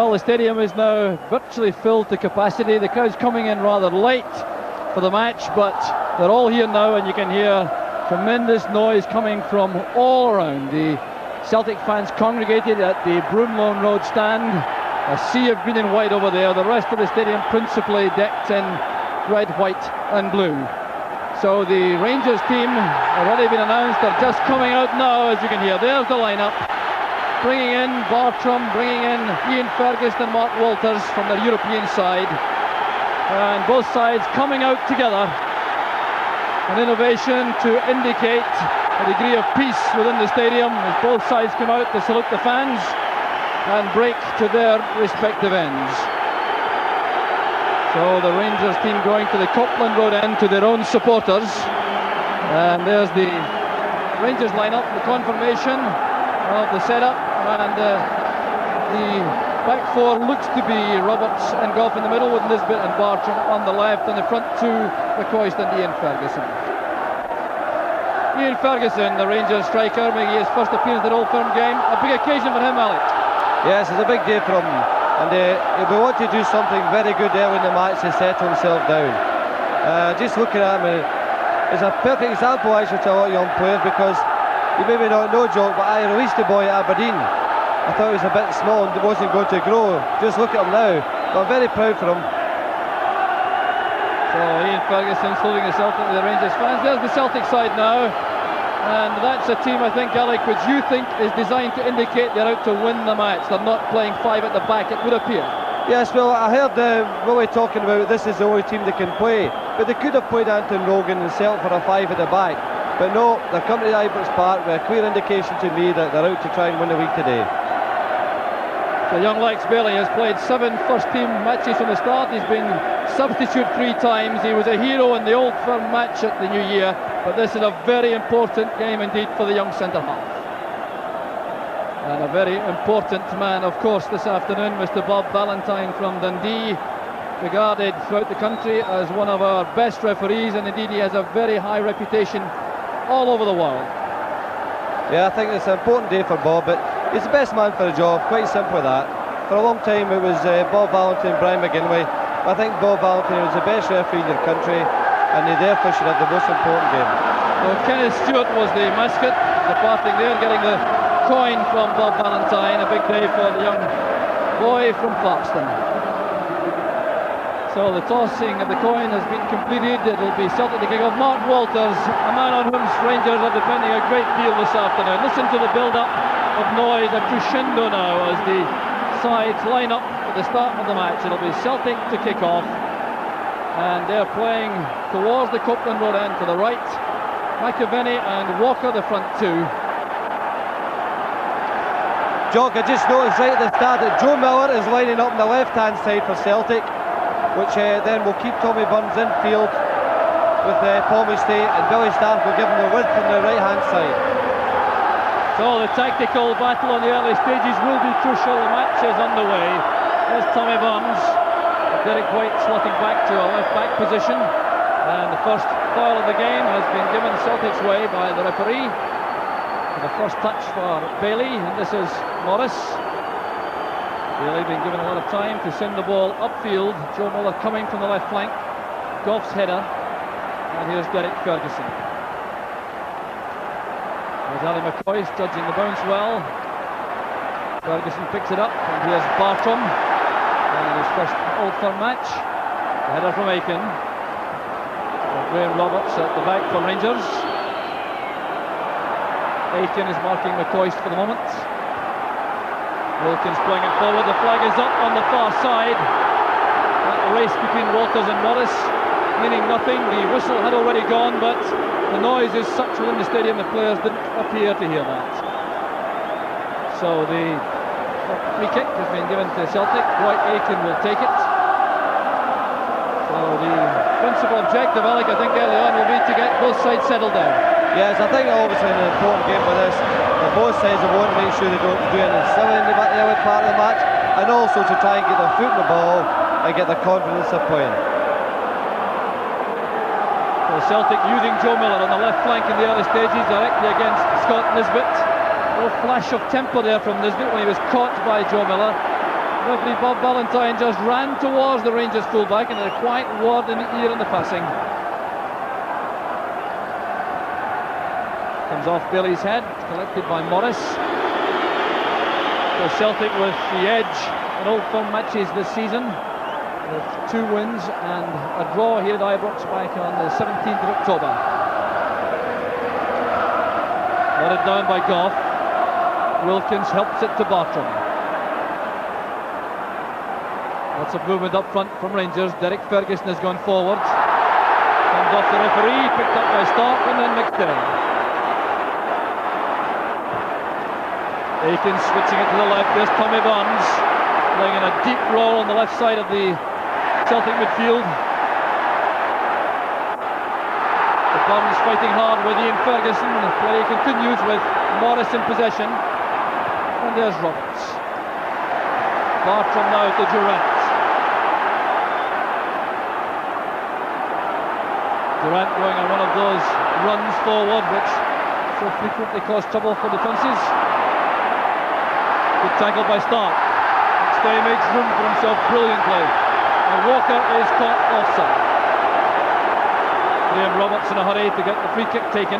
Well, the stadium is now virtually filled to capacity. The crowd's coming in rather late for the match, but they're all here now, and you can hear tremendous noise coming from all around. The Celtic fans congregated at the Broomloan Road stand, a sea of green and white over there. The rest of the stadium principally decked in red, white and blue. So the Rangers team already been announced. They're just coming out now, as you can hear. There's the lineup. Bringing in Bartram, bringing in Ian Ferguson and Mark Walters from the European side. And both sides coming out together. An innovation to indicate a degree of peace within the stadium as both sides come out to salute the fans and break to their respective ends. So the Rangers team going to the Copland Road end to their own supporters. And there's the Rangers lineup, the confirmation of the setup, and the back four looks to be Roberts and Gough in the middle, with Nisbet and Bartram on the left, and the front two, McCoist and Ian Ferguson. Ian Ferguson, the Rangers striker, making his first appearance at the Old Firm game. A big occasion for him, Alec. Yes, it's a big day for him, and he'll want to do something very good early in the match to settle himself down. Just looking at him, it's a perfect example actually to a lot of young players, because you maybe not know, Joe, but I released the boy at Aberdeen. I thought he was a bit small and wasn't going to grow. Just look at him now. But I'm very proud for him. So Ian Ferguson saluting the Celtic with the Rangers fans. There's the Celtic side now. And that's a team, I think, Alec, which you think is designed to indicate they're out to win the match. They're not playing five at the back, it would appear. Yes, well, I heard Willie talking about this is the only team they can play. But they could have played Anton Rogan and Celtic for a five at the back. But no, they're coming to Ibrox Park with a clear indication to me that they're out to try and win the league today. So young Lex Ballie has played 7 first-team matches from the start. He's been substitute 3 times. He was a hero in the Old Firm match at the New Year, but this is a very important game indeed for the young centre-half. And a very important man, of course, this afternoon, Mr. Bob Valentine from Dundee, regarded throughout the country as one of our best referees, and indeed he has a very high reputation all over the world. Yeah, I think it's an important day for Bob, but he's the best man for the job, quite simple that. For a long time it was Bob Valentine and Brian McGinley. I think Bob Valentine was the best referee in your country, and he therefore should have the most important game. Well, Kenneth Stewart was the mascot, departing there, getting the coin from Bob Valentine. A big day for the young boy from Clarkston. So the tossing of the coin has been completed. It'll be Celtic to kick off. Mark Walters, a man on whom Rangers are depending a great deal this afternoon. Listen to the build-up of noise, a crescendo now as the sides line up at the start of the match. It'll be Celtic to kick off, and they're playing towards the Copland Road end to the right. McAvennue and Walker, the front two. Jock, I just noticed right at the start that Joe Miller is lining up on the left-hand side for Celtic, which then will keep Tommy Burns in field with Paul McStay, and Billy Stark will give him the width on the right-hand side. So the tactical battle on the early stages will be crucial. The match is underway. There's Tommy Burns. Derek Whyte slotting back to a left-back position, and the first foul of the game has been given Celtic's way by the referee. The first touch for Ballie, and this is Morris. Ballie being given a lot of time to send the ball upfield. Joe Miller coming from the left flank. Gough's header, and here's Derek Ferguson. There's Ali McCoist judging the bounce well. Ferguson picks it up, and here's Bartram in his first Old Firm match. The header from Aitken. Graham Roberts at the back for Rangers. Aitken is marking McCoist for the moment. Wilkins playing it forward. The flag is up on the far side. That race between Walters and Morris meaning nothing. The whistle had already gone, but the noise is such within the stadium the players didn't appear to hear that. So the free kick has been given to Celtic. Whyte Aitken will take it. So the principal objective, Alec, I think early on will be to get both sides settled down. Yes, I think obviously an important game for this. Both sides will want to make sure they don't do anything silly in the early part of the match, and also to try and get their foot in the ball and get the confidence of playing. So Celtic using Joe Miller on the left flank in the early stages directly against Scott Nisbet. A little flash of temper there from Nisbet when he was caught by Joe Miller. Referee Bob Valentine just ran towards the Rangers fullback and had a quiet word in the ear in the passing. Comes off Ballie's head, collected by Morris. So Celtic with the edge in Old Firm matches this season, with 2 wins and a draw here at Ibrox back on the 17th of October. Nodded down by Gough. Wilkins helps it to Bartram. Lots of movement up front from Rangers. Derek Ferguson has gone forward. Comes off the referee, picked up by Stark and then McStay. Aitken switching it to the left. There's Tommy Barnes playing in a deep role on the left side of the Celtic midfield. The Barnes fighting hard with Ian Ferguson. The play continues with Morris in possession. And there's Roberts. Bartram now to Durrant. Durrant going on one of those runs forward which so frequently cause trouble for defences. Good tackle by Stark. McStay makes room for himself brilliantly. And Walker is caught offside. Graham Roberts in a hurry to get the free kick taken.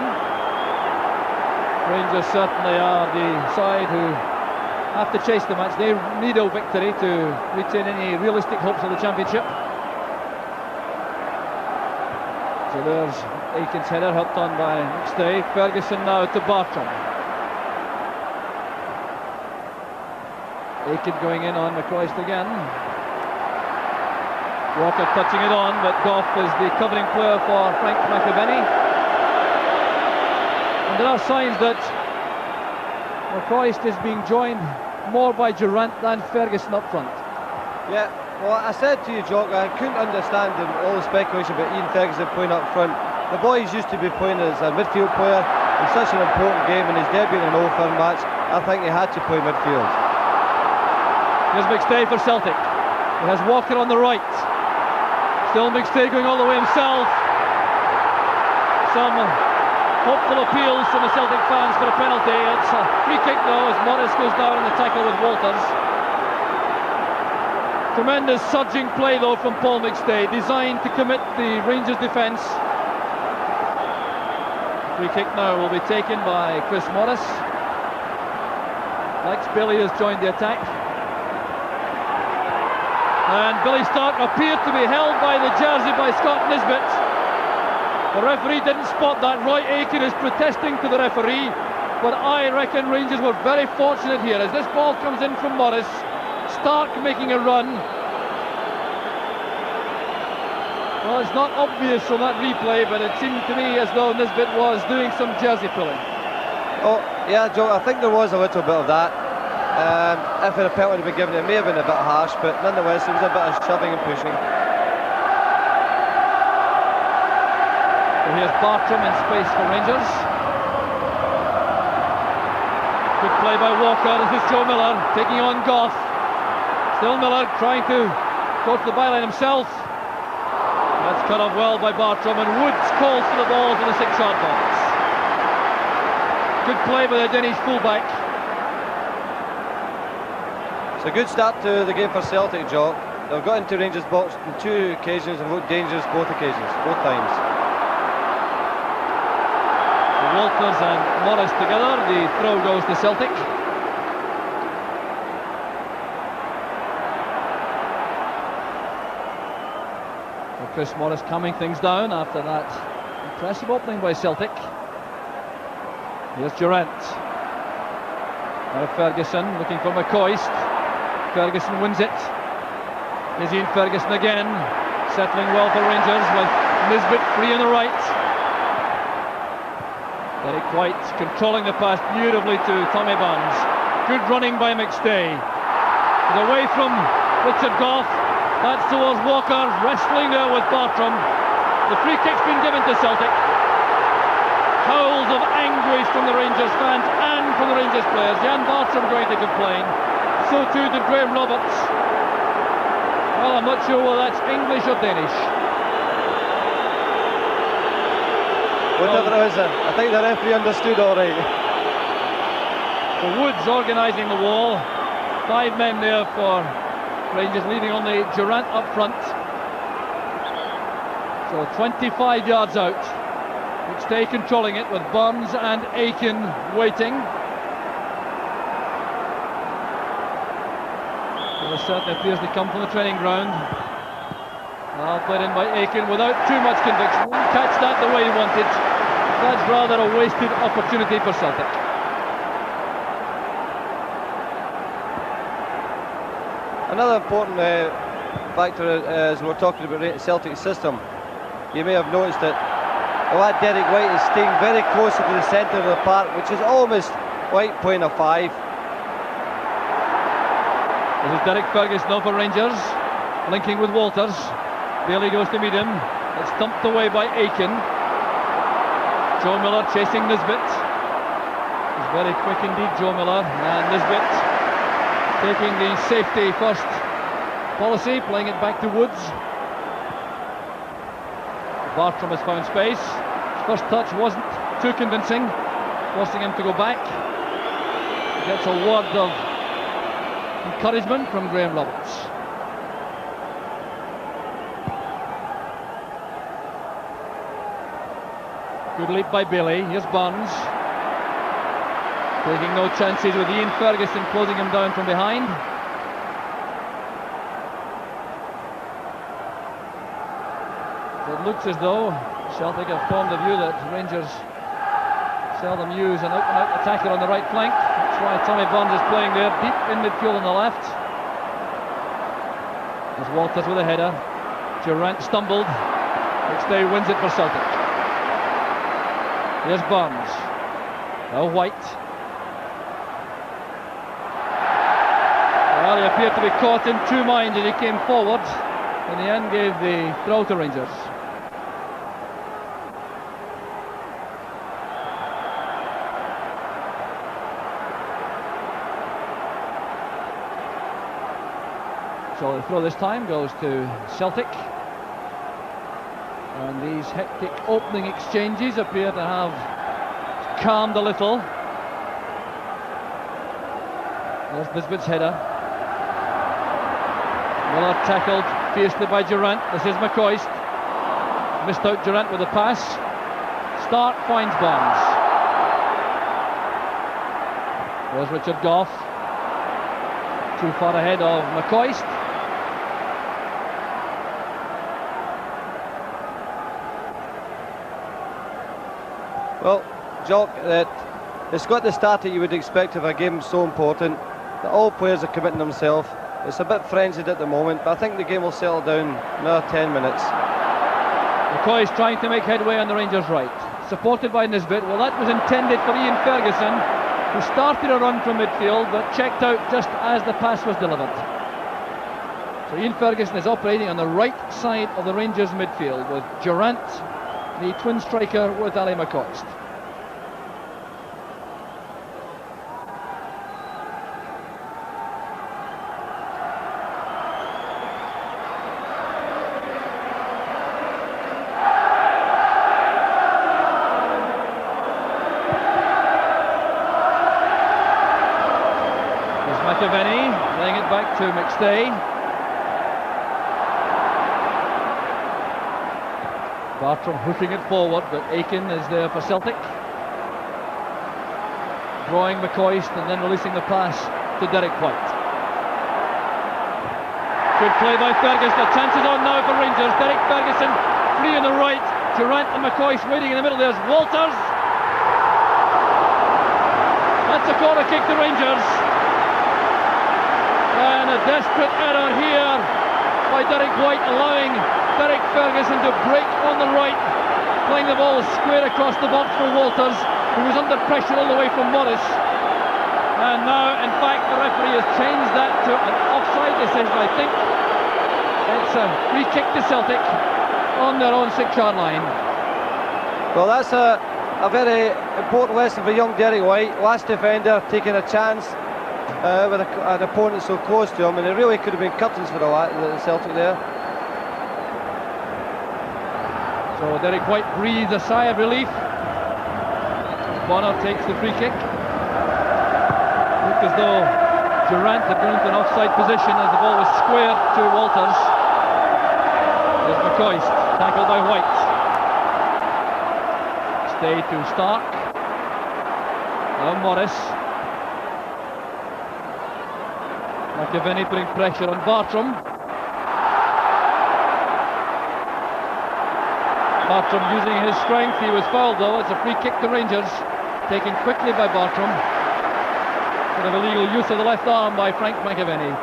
Rangers certainly are the side who have to chase the match. They need a victory to retain any realistic hopes of the championship. So there's Aitken's header, helped on by McStay. Ferguson now to Bartram. Aitken going in on McCoist again. Walker touching it on, but Gough is the covering player for Frank McAvennue. And there are signs that McCoist is being joined more by Durrant than Ferguson up front. Yeah, well, I said to you, Jock, I couldn't understand all the speculation about Ian Ferguson playing up front. The boy used to be playing as a midfield player in such an important game, in his debut in an Old Firm match. I think he had to play midfield. Here's McStay for Celtic. He has Walker on the right. Still McStay going all the way himself. Some hopeful appeals from the Celtic fans for a penalty. It's a free kick though as Morris goes down in the tackle with Walters. Tremendous surging play though from Paul McStay, designed to commit the Rangers defence. Free kick now will be taken by Chris Morris. Lex Bailey has joined the attack. And Billy Stark appeared to be held by the jersey by Scott Nisbet. The referee didn't spot that. Roy Aitken is protesting to the referee, but I reckon Rangers were very fortunate here as this ball comes in from Morris. Stark making a run. Well, it's not obvious from that replay, but it seemed to me as though Nisbet was doing some jersey pulling. Oh, yeah, Joe, I think there was a little bit of that. If a penalty had been given, it may have been a bit harsh, but nonetheless, it was a bit of shoving and pushing. So here's Bartram in space for Rangers. Good play by Walker. This is Joe Miller taking on Gough. Still Miller trying to go to the byline himself. That's cut off well by Bartram, and Woods calls for the ball from the 6-yard box. Good play by the Danish fullback. It's a good start to the game for Celtic, Jock. They've got into Rangers' box on 2 occasions and looked dangerous both occasions, both times. Walters and Morris together, the throw goes to Celtic. So Chris Morris calming things down after that impressive opening by Celtic. Here's Durrant. Now Ferguson looking for McCoist. Ferguson wins it. Here's Ian Ferguson again, settling well for Rangers with Nisbet free on the right. Derek Whyte controlling the pass beautifully to Tommy Barnes. Good running by McStay. He's away from Richard Gough. That's towards Walker, wrestling there with Bartram. The free kick's been given to Celtic. Howls of anguish from the Rangers fans and from the Rangers players. Jan Bartram going to complain. So too did Graham Roberts. Well, I'm not sure whether that's English or Danish. Whatever it is, I think the referee understood all right. So Woods organising the wall. 5 men there for Rangers leaving only Durrant up front. So 25 yards out. McStay controlling it with Burns and Aitken waiting. Well, it certainly appears to come from the training ground. Now played in by Aitken without too much conviction. Wouldn't catch that the way he wanted. That's rather a wasted opportunity for Celtic. Another important factor as we're talking about Celtic's system, you may have noticed that Derek Whyte is staying very close to the centre of the park, which is almost Whyte playing a 5. This is Derek Ferguson now for Rangers, linking with Walters. Ballie goes to meet him. It's thumped away by Aitken. Joe Miller chasing Nisbet. He's very quick indeed, Joe Miller. And Nisbet taking the safety first policy, playing it back to Woods. Bartram has found space. His first touch wasn't too convincing, forcing him to go back. He gets a word of encouragement from Graham Roberts. Good leap by Ballie. Here's Burns. Taking no chances with Ian Ferguson closing him down from behind. It looks as though Celtic have formed the view that Rangers seldom use an out-and-out attacker on the right flank. That's why Tommy Burns is playing there, deep in midfield on the left. There's Walters with a header. Durrant stumbled. McStay wins it for Celtic. Here's Burns. Now Whyte. Well, he appeared to be caught in two minds as he came forward. In the end, gave the throw to Rangers. So the throw this time goes to Celtic. And these hectic opening exchanges appear to have calmed a little. There's Nisbet's header. Miller tackled fiercely by Durrant. This is McCoist. Missed out Durrant with a pass. Stark finds Barnes. There's Richard Gough. Too far ahead of McCoist. Well, Jock, it's got the start that you would expect of a game so important, that all players are committing themselves. It's a bit frenzied at the moment, but I think the game will settle down in another 10 minutes. McCoist trying to make headway on the Rangers' right, supported by Nisbet. Well, that was intended for Ian Ferguson, who started a run from midfield but checked out just as the pass was delivered. So Ian Ferguson is operating on the right side of the Rangers' midfield with Durrant, the twin striker, with Ali McCoist. McAvennue laying it back to McStay. Bartram hooking it forward, but Aitken is there for Celtic. Drawing McCoist and then releasing the pass to Derek Whyte. Good play by Ferguson. The chances on now for Rangers. Derek Ferguson free on the right. Durrant and McCoist waiting in the middle. There's Walters. That's a corner kick to Rangers. And a desperate error here by Derek Whyte, allowing Derek Ferguson to break on the right, playing the ball square across the box for Walters, who was under pressure all the way from Morris. And now, in fact, the referee has changed that to an offside decision, I think. It's a free kick to Celtic on their own 6-yard line. Well, that's a very important lesson for young Derek Whyte. Last defender taking a chance with an opponent so close to him, and it really could have been curtains for the Celtic there. So Derek Whyte breathes a sigh of relief. Bonner takes the free kick. Looked as though Durrant had gone into an offside position as the ball was squared to Walters. There's McCoist, tackled by Whyte. Stay to Stark. Now Morris. McAvennue putting pressure on Bartram. Bartram using his strength. He was fouled though. It's a free kick to Rangers, taken quickly by Bartram. Bit of illegal use of the left arm by Frank McAvennue.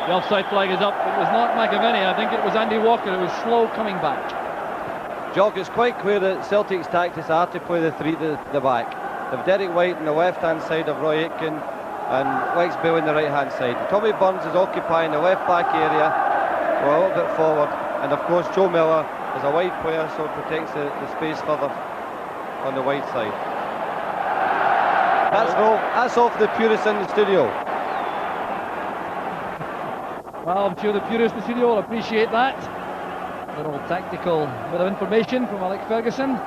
The offside flag is up. It was not McAvennue. I think it was Andy Walker who was slow coming back. Jock, it's quite clear that Celtic's tactics are to play the three to the back. They've Derek Whyte on the left-hand side of Roy Aitken and Lex Bailey on the right-hand side. Tommy Burns is occupying the left-back area, a little bit forward, and of course Joe Miller is a wide player, so it protects the space further on the wide side. That's all for the purists in the studio. Well, I'm sure the purists in the studio will appreciate that. A little tactical bit of information from Alex Ferguson.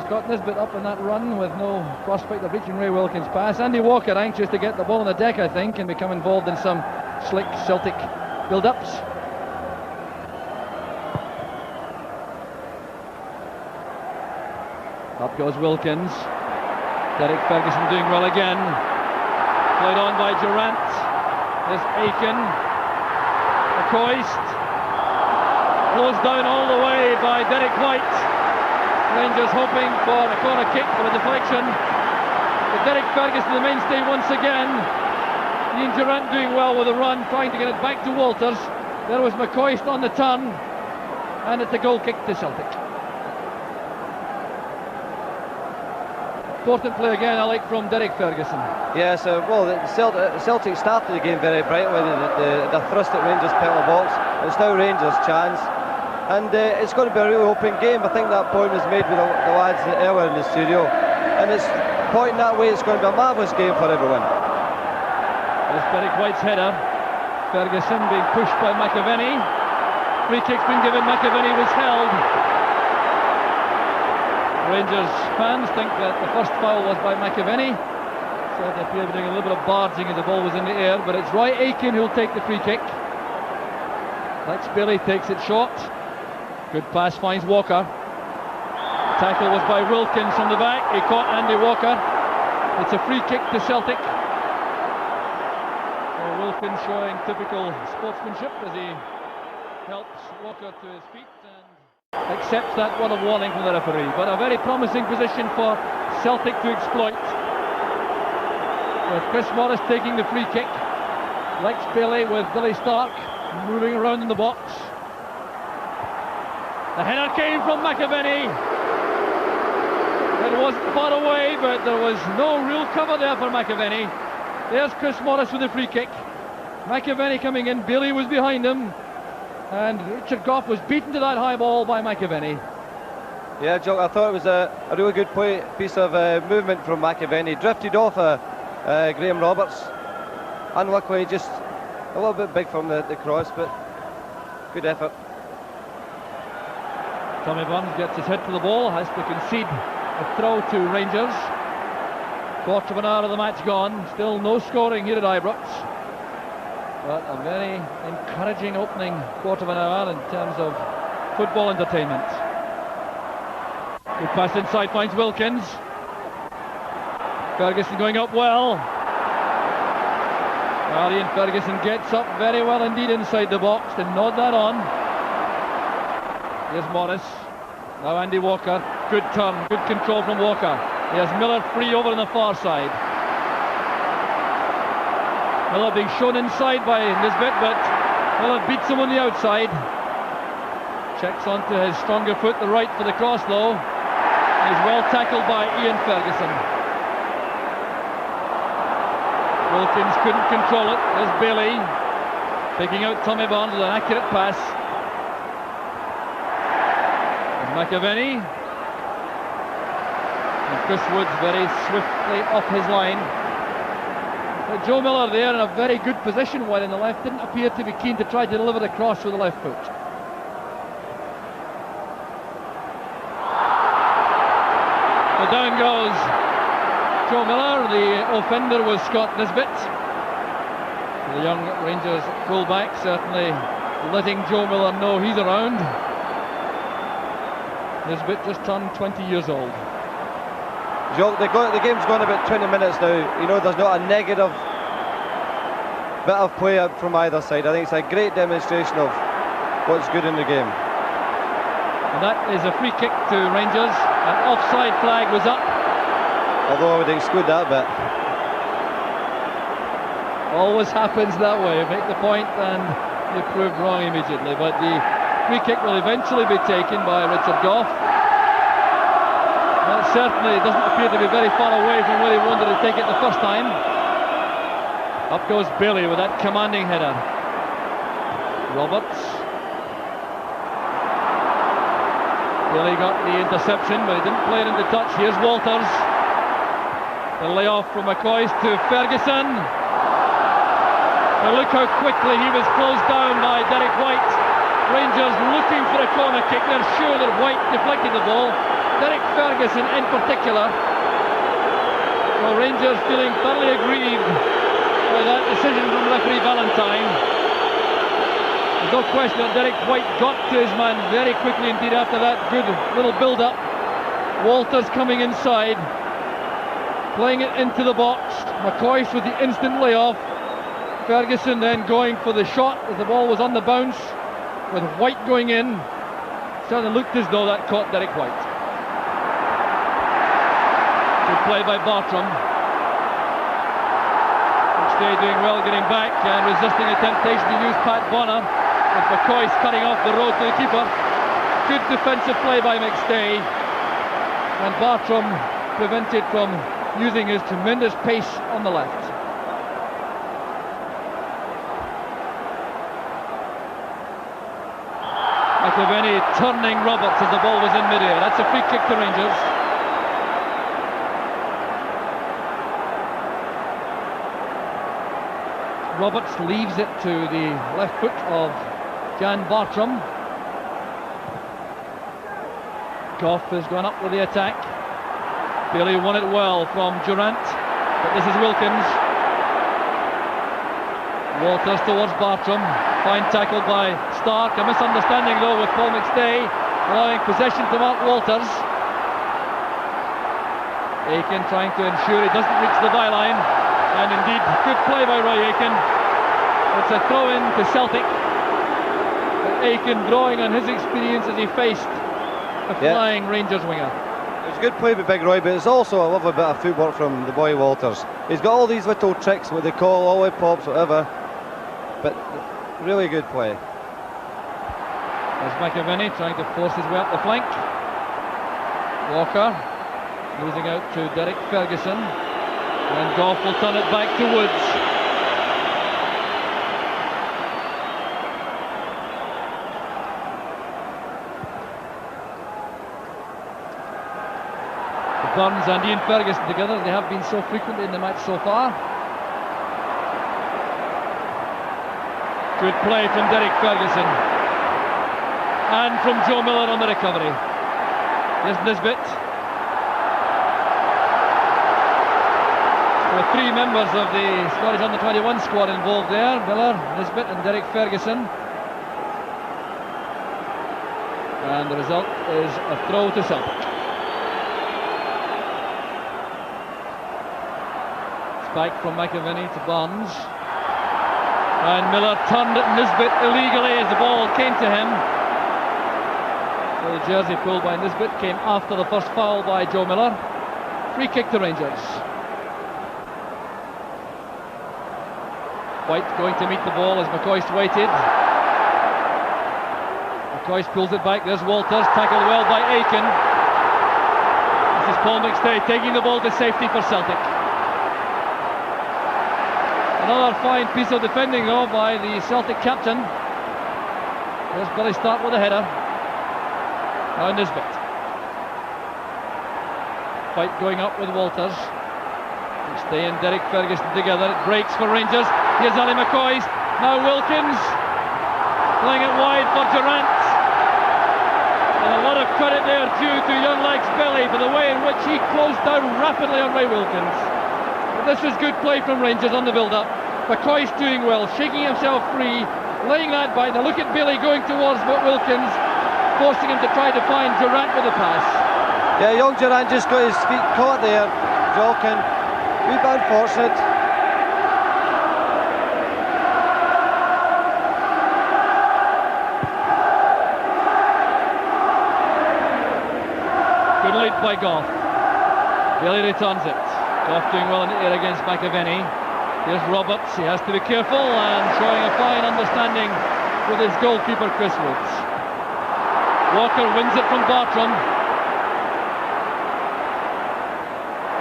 Scott Nisbet up on that run with no prospect of reaching Ray Wilkins' pass. Andy Walker anxious to get the ball on the deck, I think, and become involved in some slick Celtic build-ups. Up goes Wilkins. Derek Ferguson doing well again. Played on by Durrant. There's Aitken. McCoist. Closed down all the way by Derek Whyte. Rangers hoping for a corner kick for a deflection. But Derek Ferguson, the mainstay once again. Ian Durrant doing well with a run, trying to get it back to Walters. There was McCoist on the turn, and it's a goal kick to Celtic. Important play again, Alec, from Derek Ferguson. Yes, well, Celtic started the game very brightly. The thrust at Rangers' penalty box. It's now Rangers' chance. And it's going to be a really open game. I think that point was made with the lads earlier in the studio. And it's pointing that way, it's going to be a marvellous game for everyone. There's Derek Whyte's header. Ferguson being pushed by McAvennue. Free kick's been given, McAvennue was held. Rangers fans think that the first foul was by McAvennue. So they appear to be doing a little bit of barging as the ball was in the air. But it's Roy Aitken who'll take the free kick. Lex Bailey takes it short. Good pass, finds Walker. Tackle was by Wilkins from the back. He caught Andy Walker. It's a free kick to Celtic. Wilkins showing typical sportsmanship as he helps Walker to his feet and accepts that word of warning from the referee. But a very promising position for Celtic to exploit. With Chris Morris taking the free kick. Lex Bailey with Billy Stark moving around in the box. The header came from McAvennue. It wasn't far away, but there was no real cover there for McAvennue. There's Chris Morris with the free kick. McAvennue coming in, Bailey was behind him, and Richard Gough was beaten to that high ball by McAvennue. Yeah, Joe, I thought it was a really good piece of movement from McAvennue. Drifted off Graham Roberts. Unluckily, just a little bit big from the cross, but good effort. Tommy Burns gets his head to the ball, has to concede a throw to Rangers. Quarter of an hour of the match gone, still no scoring here at Ibrox. But a very encouraging opening quarter of an hour in terms of football entertainment. Good pass inside, finds Wilkins. Ferguson going up well. Ian Ferguson gets up very well indeed inside the box to nod that on. Here's Morris. Now Andy Walker. Good turn, good control from Walker. Here's Miller free over on the far side. Miller being shown inside by Nisbet, but Miller beats him on the outside. Checks onto his stronger foot, the right for the cross though. He's well tackled by Ian Ferguson. Wilkins couldn't control it. There's Ballie picking out Tommy Burns with an accurate pass. McAvennue. And Chris Woods very swiftly off his line. But Joe Miller there in a very good position, while in the left didn't appear to be keen to try to deliver the cross with the left foot. So down goes Joe Miller. The offender was Scott Nisbet. The young Rangers fullback certainly letting Joe Miller know he's around. Nisbet just turned 20 years old. The game's gone about 20 minutes now. You know, there's not a negative bit of play from either side. I think it's a great demonstration of what's good in the game. And that is a free kick to Rangers. An offside flag was up. Although I would exclude that bit. Always happens that way. Make the point and you're proved wrong immediately. But the free kick will eventually be taken by Richard Gough. That certainly doesn't appear to be very far away from where he wanted to take it the first time. Up goes Ballie with that commanding header. Roberts. Ballie got the interception, but he didn't play it into touch. Here's Walters. The layoff from McCoist to Ferguson. And look how quickly he was closed down by Derek Whyte. Rangers looking for a corner kick. They're sure that Whyte deflected the ball. Derek Ferguson in particular. Well, Rangers feeling thoroughly aggrieved by that decision from referee Valentine. There's no question that Derek Whyte got to his man very quickly indeed after that good little build-up. Walters coming inside, playing it into the box. McCoist with the instant layoff. Ferguson then going for the shot as the ball was on the bounce, with Whyte going in. Certainly looked as though that caught Derek Whyte. Good play by Bartram. McStay doing well getting back and resisting a temptation to use Pat Bonner, with McCoist cutting off the road to the keeper. Good defensive play by McStay, and Bartram prevented from using his tremendous pace on the left. McAvennue turning Roberts as the ball was in mid-air. That's a free kick to Rangers. Roberts leaves it to the left foot of Jan Bartram. Gough has gone up with the attack. Ballie won it well from Durrant, but this is Wilkins. Walters towards Bartram. Fine tackle by Stark. A misunderstanding though with Paul McStay, allowing possession to Mark Walters. Aitken trying to ensure he doesn't reach the byline. And indeed, good play by Roy Aitken. It's a throw-in to Celtic. Aitken drawing on his experience as he faced a flying Rangers winger. It's good play by Big Roy, but it's also a lovely bit of footwork from the boy Walters. He's got all these little tricks, what they call ollie pops, whatever, but really good play. There's McAvennue trying to force his way up the flank. Walker losing out to Derek Ferguson, and Gough will turn it back to Woods. Burns and Ian Ferguson together, they have been so frequently in the match so far. Good play from Derek Ferguson, and from Joe Miller on the recovery. Here's Nisbet. There are three members of the Scottish under-21 squad involved there: Miller, Nisbet and Derek Ferguson. And the result is a throw to Celtic. Back from McAvennue to Barnes, and Miller turned at Nisbet illegally as the ball came to him. So the jersey pulled by Nisbet came after the first foul by Joe Miller. Free kick to Rangers. Whyte going to meet the ball as McCoist waited. McCoist pulls it back. There's Walters, tackled well by Aitken. This is Paul McStay taking the ball to safety for Celtic. Another fine piece of defending though by the Celtic captain. There's Ballie Stark with a header. Now Nisbet. Fight going up with Walters. McStay and Derek Ferguson together. It breaks for Rangers. Here's Ali McCoist. Now Wilkins playing it wide for Durrant. And a lot of credit there due to young legs Ballie for the way in which he closed down rapidly on Ray Wilkins. But this was good play from Rangers on the build-up. McCoist doing well, shaking himself free, laying that by. Now look at Ballie going towards Wilkins, forcing him to try to find Durrant with the pass. Yeah, young Durrant just got his feet caught there. Joking. Wee bit unfortunate. Good lead by Gough. Ballie returns it. Gough doing well in the air against McAvennue. Here's Roberts, he has to be careful, and showing a fine understanding with his goalkeeper Chris Woods. Walker wins it from Bartram.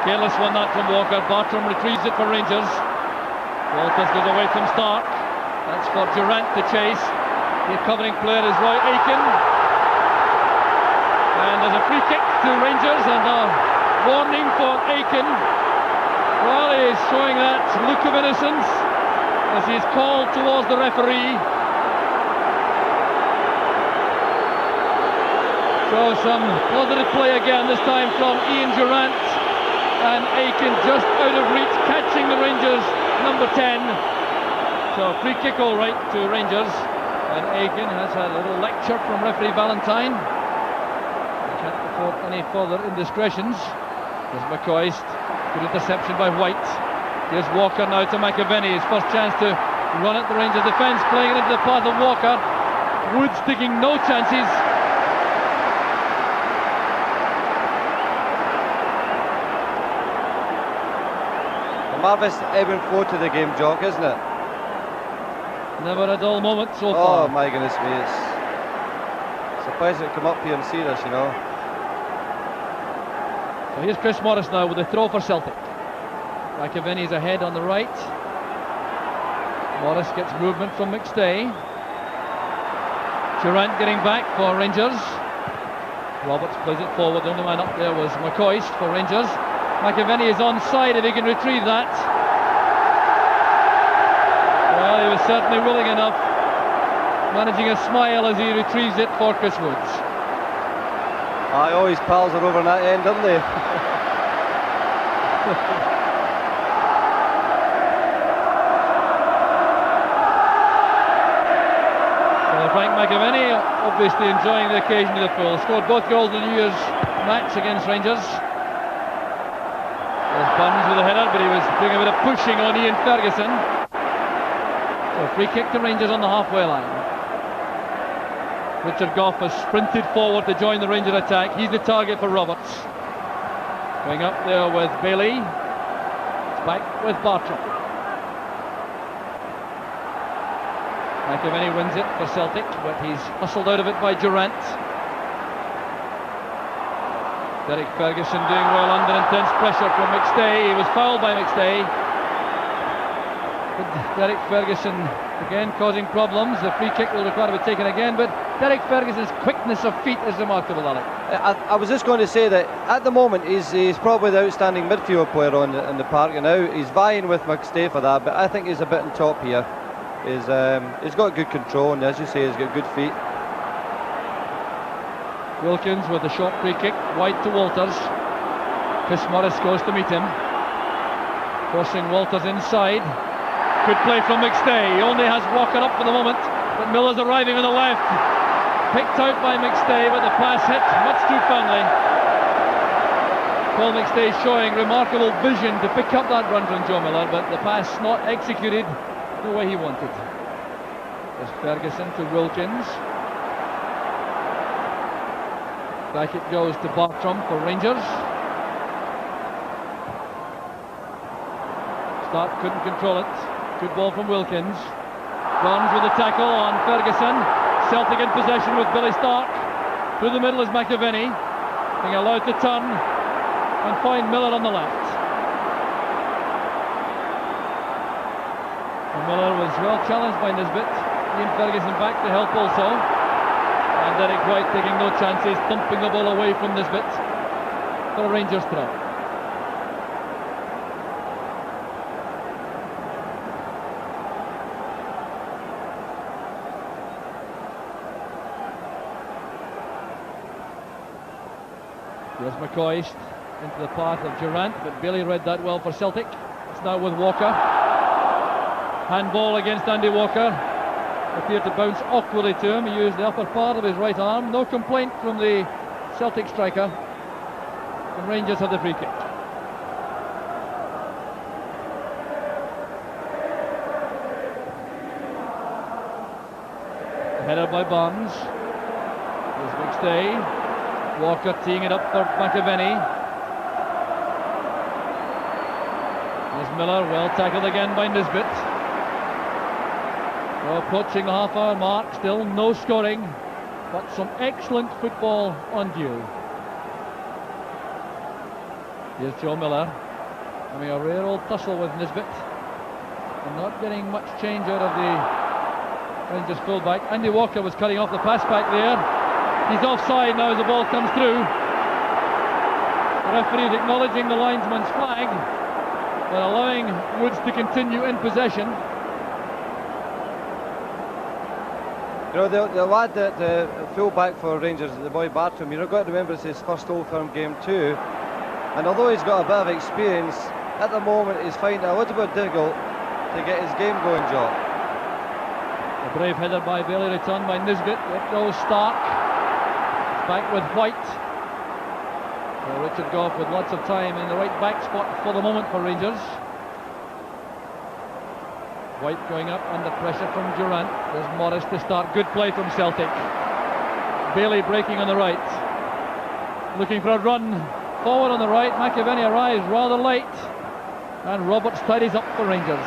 Careless won that from Walker. Bartram retrieves it for Rangers. Walters goes away from Stark. That's for Durrant to chase. The covering player is Aitken. And there's a free kick to Rangers and a warning for Aitken. Well, he is showing that look of innocence as he is called towards the referee. So some positive play again, this time from Ian Durrant. And Aitken just out of reach, catching the Rangers number 10. So free kick all right to Rangers. And Aitken has had a little lecture from referee Valentine. Can't afford any further indiscretions. There's McCoist. Good interception by Whyte. Here's Walker now to McAvennue. His first chance to run at the Rangers defence, playing it into the path of Walker. Woods taking no chances. A marvellous ebb and flow to the game, Jock, isn't it? Never a dull moment so far. Oh my goodness me, it's surprised to come up here and see this, you know. So here's Chris Morris now with the throw for Celtic. McAvennie's ahead on the right. Morris gets movement from McStay. Durrant getting back for Rangers. Roberts plays it forward. The only man up there was McCoist for Rangers. McAvennue is onside if he can retrieve that. Well, he was certainly willing enough, managing a smile as he retrieves it for Chris Woods. Aye, all his pals are over on that end, aren't they? Well, Frank McAvennue obviously enjoying the occasion to the full. Scored both goals in the New Year's match against Rangers. There's Burns with a header, but he was doing a bit of pushing on Ian Ferguson. So free kick to Rangers on the halfway line. Richard Gough has sprinted forward to join the Ranger attack. He's the target for Roberts. Going up there with Ballie. It's back with Bartram. McAvennue wins it for Celtic, but he's hustled out of it by Durrant. Derek Ferguson doing well under intense pressure from McStay. He was fouled by McStay. But Derek Ferguson again causing problems. The free kick will require to be taken again, but Derek Ferguson's quickness of feet is remarkable, Alec. I was just going to say that at the moment he's probably the outstanding midfield player in the park, and now he's vying with McStay for that, but I think he's a bit on top here. He's got good control, and as you say, he's got good feet. Wilkins with a short free kick, wide to Walters. Chris Morris goes to meet him, forcing Walters inside. Good play from McStay. He only has Walker up for the moment, but Miller's arriving on the left. Picked out by McStay, but the pass hit much too firmly. Paul McStay showing remarkable vision to pick up that run from Joe Miller, but the pass not executed the way he wanted. There's Ferguson to Wilkins. Back it goes to Bartram for Rangers. Stark couldn't control it. Good ball from Wilkins. Burns with the tackle on Ferguson. Celtic in possession with Billy Stark. Through the middle is McAvennue, being allowed to turn and find Miller on the left. And Miller was well challenged by Nisbet. Ian Ferguson back to help also. And Derek Whyte taking no chances, thumping the ball away from Nisbet for a Rangers throw. Here's McCoist into the path of Durrant, but Ballie read that well for Celtic. It's now with Walker. Handball against Andy Walker. Appeared to bounce awkwardly to him. He used the upper part of his right arm. No complaint from the Celtic striker. And Rangers have the free kick. Header by Barnes. Here's McStay. Walker teeing it up for McAvennue. Here's Miller, well tackled again by Nisbet. Well, approaching the half-hour mark, still no scoring, but some excellent football on view. Here's Joe Miller, having a rare old tussle with Nisbet, and not getting much change out of the Rangers fullback. Andy Walker was cutting off the pass back there. He's offside now as the ball comes through. The referee is acknowledging the linesman's flag, but allowing Woods to continue in possession. You know, the lad, the full-back for Rangers, the boy Bartram, you've got to remember it's his first Old Firm game too. And although he's got a bit of experience, at the moment he's finding it a little bit difficult to get his game going, Jock. A brave header by Ballie, returned by Nisbet. It goes Stark. Back with Whyte. Well, Richard Gough with lots of time in the right back spot for the moment for Rangers. Whyte going up under pressure from Durrant. There's Morris to start. Good play from Celtic. Ballie breaking on the right. Looking for a run forward on the right. McAvennue arrives rather late. And Roberts tidies up for Rangers.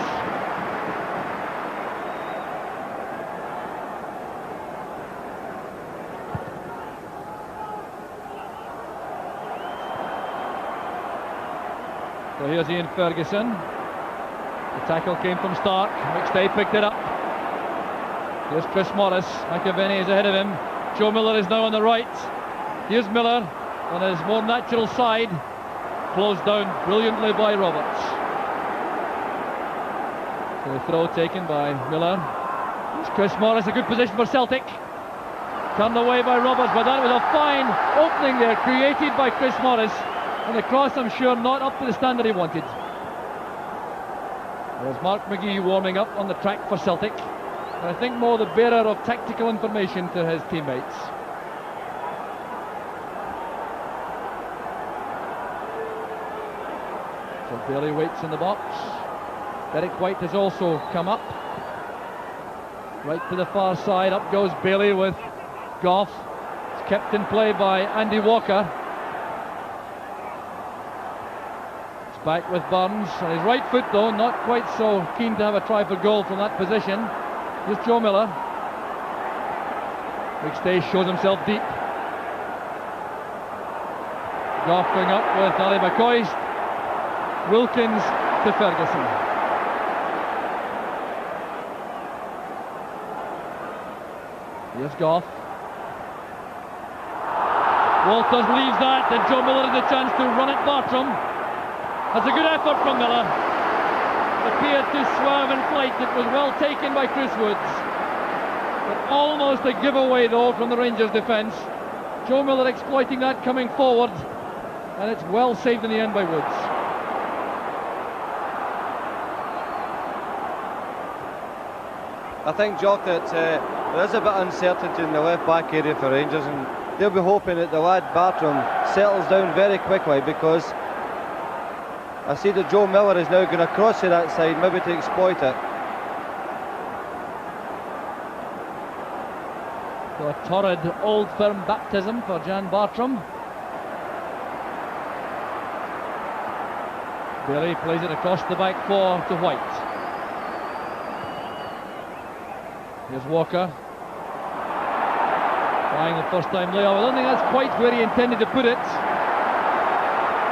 So here's Ian Ferguson. The tackle came from Stark. McStay picked it up. Here's Chris Morris. McAvennue is ahead of him. Joe Miller is now on the right. Here's Miller on his more natural side. Closed down brilliantly by Roberts. So the throw taken by Miller. Here's Chris Morris, a good position for Celtic. Turned away by Roberts, but that was a fine opening there created by Chris Morris. And the cross, I'm sure, not up to the standard he wanted. There's Mark McGee warming up on the track for Celtic. And I think more the bearer of tactical information to his teammates. So Ballie waits in the box. Derek Whyte has also come up. Right to the far side, up goes Ballie with Gough. It's kept in play by Andy Walker. Back with Barnes, on his right foot though, not quite so keen to have a try for goal from that position. Here's Joe Miller. McStay shows himself deep. Gough going up with Ali McCoist. Wilkins to Ferguson. Here's Gough. Walters leaves that, and Joe Miller has a chance to run at Bartram. That's a good effort from Miller. Appeared to swerve in flight. It was well taken by Chris Woods. But almost a giveaway though from the Rangers defence. Joe Miller exploiting that coming forward. And it's well saved in the end by Woods. I think, Jock, that there is a bit of uncertainty in the left back area for Rangers, and they'll be hoping that the lad Bartram settles down very quickly, because I see that Joe Miller is now going to cross to that side, maybe to exploit it. So a torrid Old Firm baptism for Jan Bartram. Ballie plays it across the back four to Whyte. Here's Walker. Trying the first time layoff. I don't think that's quite where he intended to put it.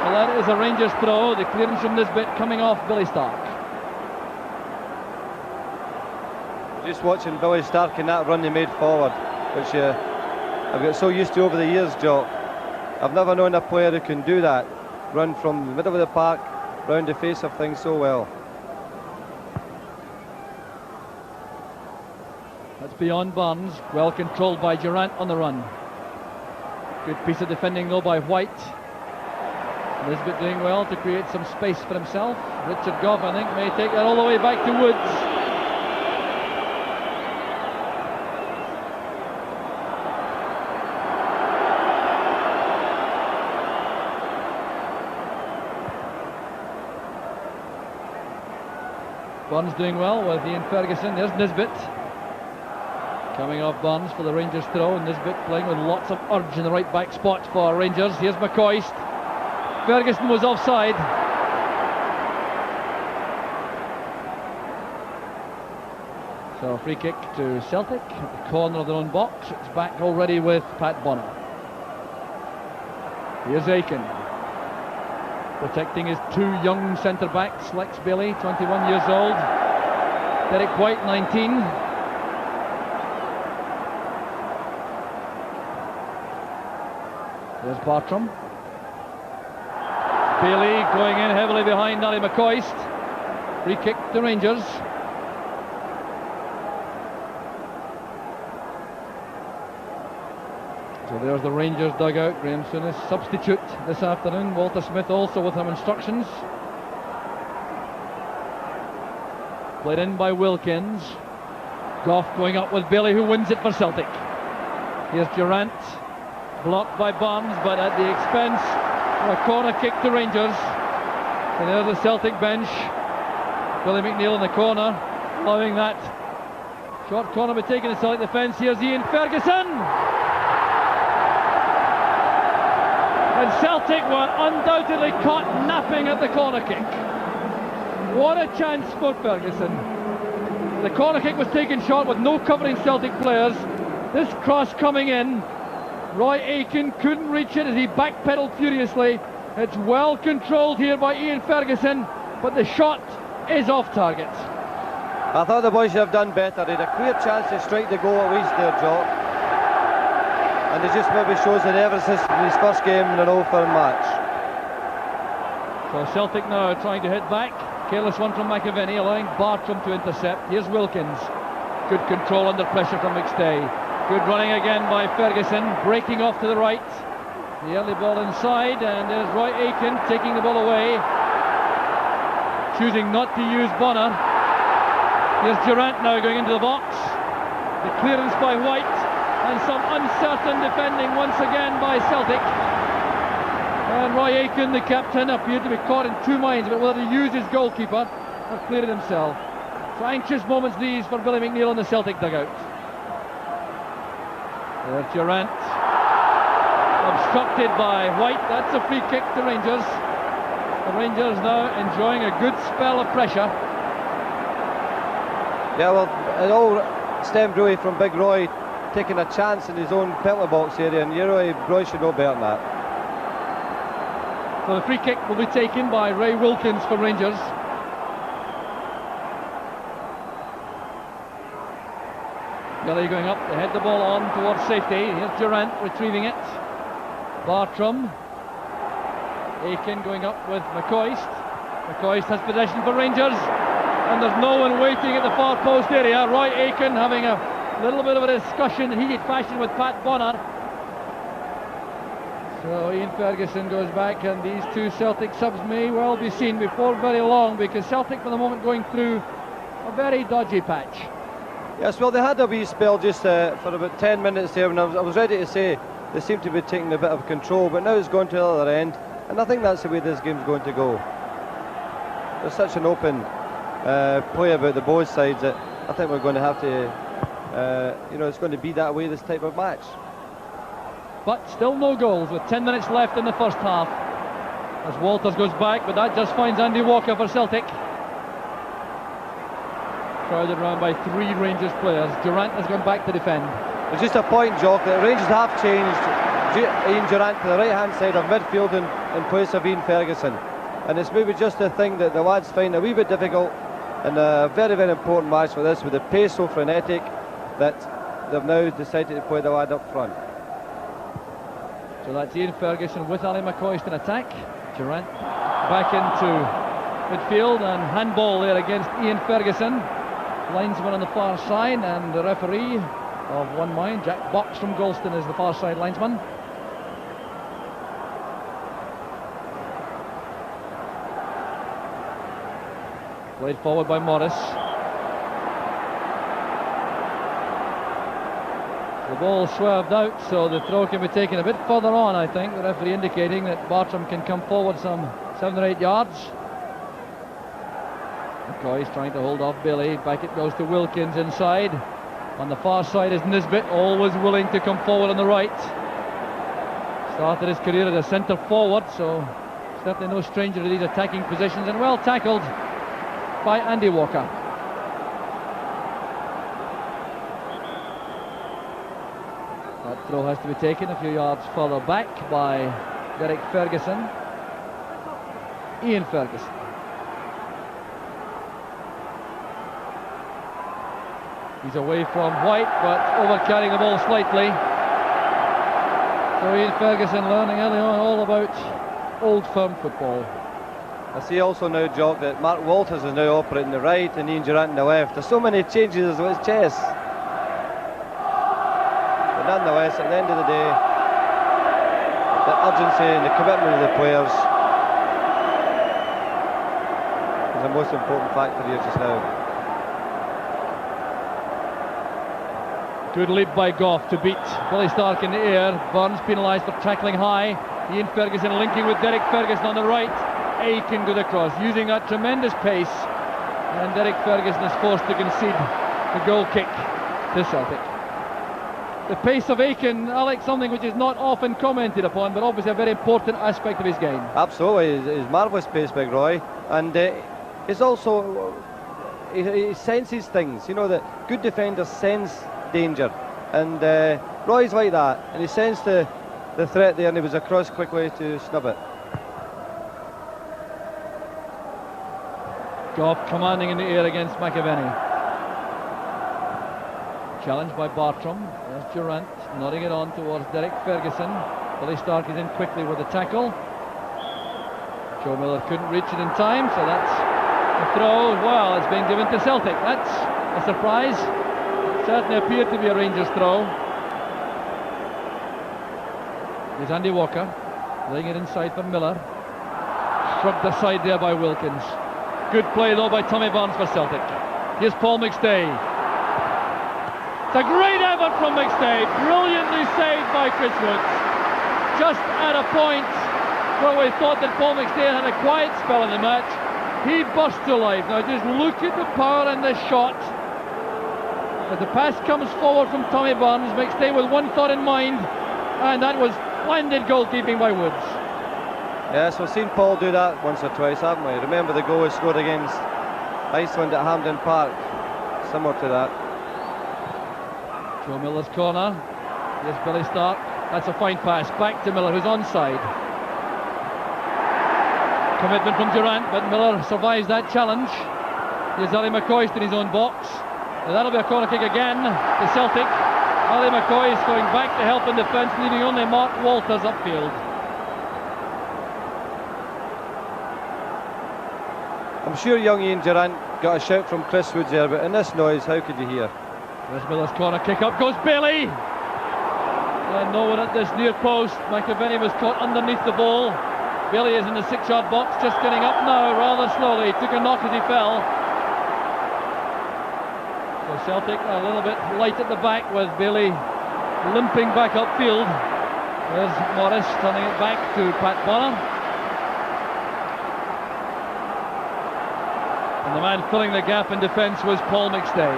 Well, that is a Rangers throw. The clearance from Nisbet coming off Billy Stark. Just watching Billy Stark in that run he made forward, which I've got so used to over the years, Jock. I've never known a player who can do that. Run from the middle of the park, round the face of things so well. That's beyond Barnes. Well controlled by Durrant on the run. Good piece of defending though by Whyte. Nisbet doing well to create some space for himself. Richard Gough, I think, may take that all the way back to Woods. Burns doing well with Ian Ferguson. There's Nisbet coming off Burns for the Rangers throw. Nisbet playing with lots of urge in the right back spot for Rangers. Here's McCoist. Ferguson was offside. So a free kick to Celtic at the corner of their own box. It's back already with Pat Bonner. Here's Aitken, protecting his two young centre-backs, Lex Ballie, 21 years old, Derek Whyte, 19. There's Bartram. Ballie going in heavily behind Ali McCoist. Free kick to Rangers. So there's the Rangers dugout. Graham Souness substitute this afternoon. Walter Smith also with some instructions. Played in by Wilkins. Gough going up with Ballie, who wins it for Celtic. Here's Durrant, blocked by Barnes, but at the expense of a corner kick to Rangers. And there's the Celtic bench. Billy McNeill in the corner, allowing that short corner be taken to Celtic defence. Here's Ian Ferguson. And Celtic were undoubtedly caught napping at the corner kick. What a chance for Ferguson. The corner kick was taken short with no covering Celtic players. This cross coming in, Roy Aitken couldn't reach it as he backpedaled furiously. It's well controlled here by Ian Ferguson, but the shot is off target. I thought the boys should have done better. They had a clear chance to strike the goal at least there, Jock. And it just maybe shows the nervousness in his first game in an all-firm match. So Celtic now trying to hit back. Careless one from McAvennue, allowing Bartram to intercept. Here's Wilkins. Good control under pressure from McStay. Good running again by Ferguson, breaking off to the right. The early ball inside, and there's Roy Aitken taking the ball away, choosing not to use Bonner. Here's Durrant now going into the box. The clearance by Whyte, and some uncertain defending once again by Celtic. And Roy Aitken, the captain, appeared to be caught in two minds about whether to use his goalkeeper or clear it himself. So anxious moments these for Billy McNeill in the Celtic dugout. There's Durrant, obstructed by Whyte. That's a free kick to Rangers. The Rangers now enjoying a good spell of pressure. Yeah, well, it all stemmed really from Big Roy taking a chance in his own penalty box area, and Roy should know better than that. So the free kick will be taken by Ray Wilkins for Rangers. Billy going up to head the ball on towards safety. Here's Durrant retrieving it. Bartram. Aitken going up with McCoist. McCoist has possession for Rangers, and there's no one waiting at the far post area. Roy Aitken having a little bit of a discussion in heated fashion with Pat Bonner. So Ian Ferguson goes back, and these two Celtic subs may well be seen before very long, because Celtic for the moment going through a very dodgy patch. Yes, well, they had a wee spell just for about 10 minutes there, and I was ready to say they seem to be taking a bit of control, but now it's going to the other end, and I think that's the way this game's going to go. There's such an open play about the both sides that I think we're going to have to, it's going to be that way this type of match. But still no goals with 10 minutes left in the first half, as Walters goes back, but that just finds Andy Walker for Celtic. Crowded around by three Rangers players. Durrant has gone back to defend. There's just a point, Jock, that Rangers have changed Ian Durrant to the right hand side of midfield in place of Ian Ferguson, and it's maybe just a thing that the lads find a wee bit difficult in a very, very important match for this, with the pace so frenetic that they've now decided to play the lad up front. So that's Ian Ferguson with Ali McCoist in attack. Durrant back into midfield, and handball there against Ian Ferguson. Linesman on the far side, and the referee of one mind, Jack Box from Galston, is the far side linesman. Played forward by Morris. The ball swerved out, so the throw can be taken a bit further on, I think. The referee indicating that Bartram can come forward some 7 or 8 yards. McCoist trying to hold off Ballie. Back it goes to Wilkins inside. On the far side is Nisbet, always willing to come forward on the right. Started his career as a centre forward, so certainly no stranger to these attacking positions, and well tackled by Andy Walker. That throw has to be taken a few yards further back by Derek Ferguson. Ian Ferguson. He's away from Whyte, but over-carrying the ball slightly. So Ian Ferguson learning early on all about old firm football. I see also now, Jock, that Mark Walters is now operating the right and Ian Durrant on the left. There's so many changes with his chess. But nonetheless, at the end of the day, the urgency and the commitment of the players is the most important factor here just now. Good leap by Gough to beat Billy Stark in the air. Burns penalised for tackling high. Ian Ferguson linking with Derek Ferguson on the right. Aitken to the cross, using that tremendous pace, and Derek Ferguson is forced to concede the goal kick to Celtic. The pace of Aitken, Alex, something which is not often commented upon, but obviously a very important aspect of his game. Absolutely, he's marvellous pace, Big Roy, and he's also he senses things. You know that good defenders sense danger, and Roy's like that, and he sensed the threat there, and he was across quickly to snub it. Gough commanding in the air against McAvennue. Challenged by Bartram. There's Durrant nodding it on towards Derek Ferguson. Billy Stark is in quickly with the tackle. Joe Miller couldn't reach it in time, so that's a throw. Well, it's been given to Celtic. That's a surprise. It certainly appeared to be a Rangers throw. There's Andy Walker laying it inside for Miller. Shrugged aside there by Wilkins. Good play though by Tommy Burns for Celtic. Here's Paul McStay. It's a great effort from McStay. Brilliantly saved by Chris Woods. Just at a point where we thought that Paul McStay had a quiet spell in the match, he burst to life. Now just look at the power in this shot. As the pass comes forward from Tommy Burns, McStay with one thought in mind, and that was splendid goalkeeping by Woods. Yes, we've seen Paul do that once or twice, haven't we? Remember the goal he scored against Iceland at Hampden Park, similar to that. Joe Miller's corner. Here's Billy Stark. That's a fine pass back to Miller, who's onside. Commitment from Durrant, but Miller survives that challenge. Here's Ali McCoist in his own box. Now that'll be a corner kick again to Celtic. Ali McCoist going back to help in defence, leaving only Mark Walters upfield. I'm sure young Ian Durrant got a shout from Chris Woods there, but in this noise, how could you hear? There's Miller's corner kick, up goes Ballie! And no one at this near post. McAvennue was caught underneath the ball. Ballie is in the 6-yard box, just getting up now rather slowly. Took a knock as he fell. So Celtic a little bit light at the back with Ballie limping back upfield. There's Morris turning it back to Pat Bonner. And the man filling the gap in defence was Paul McStay.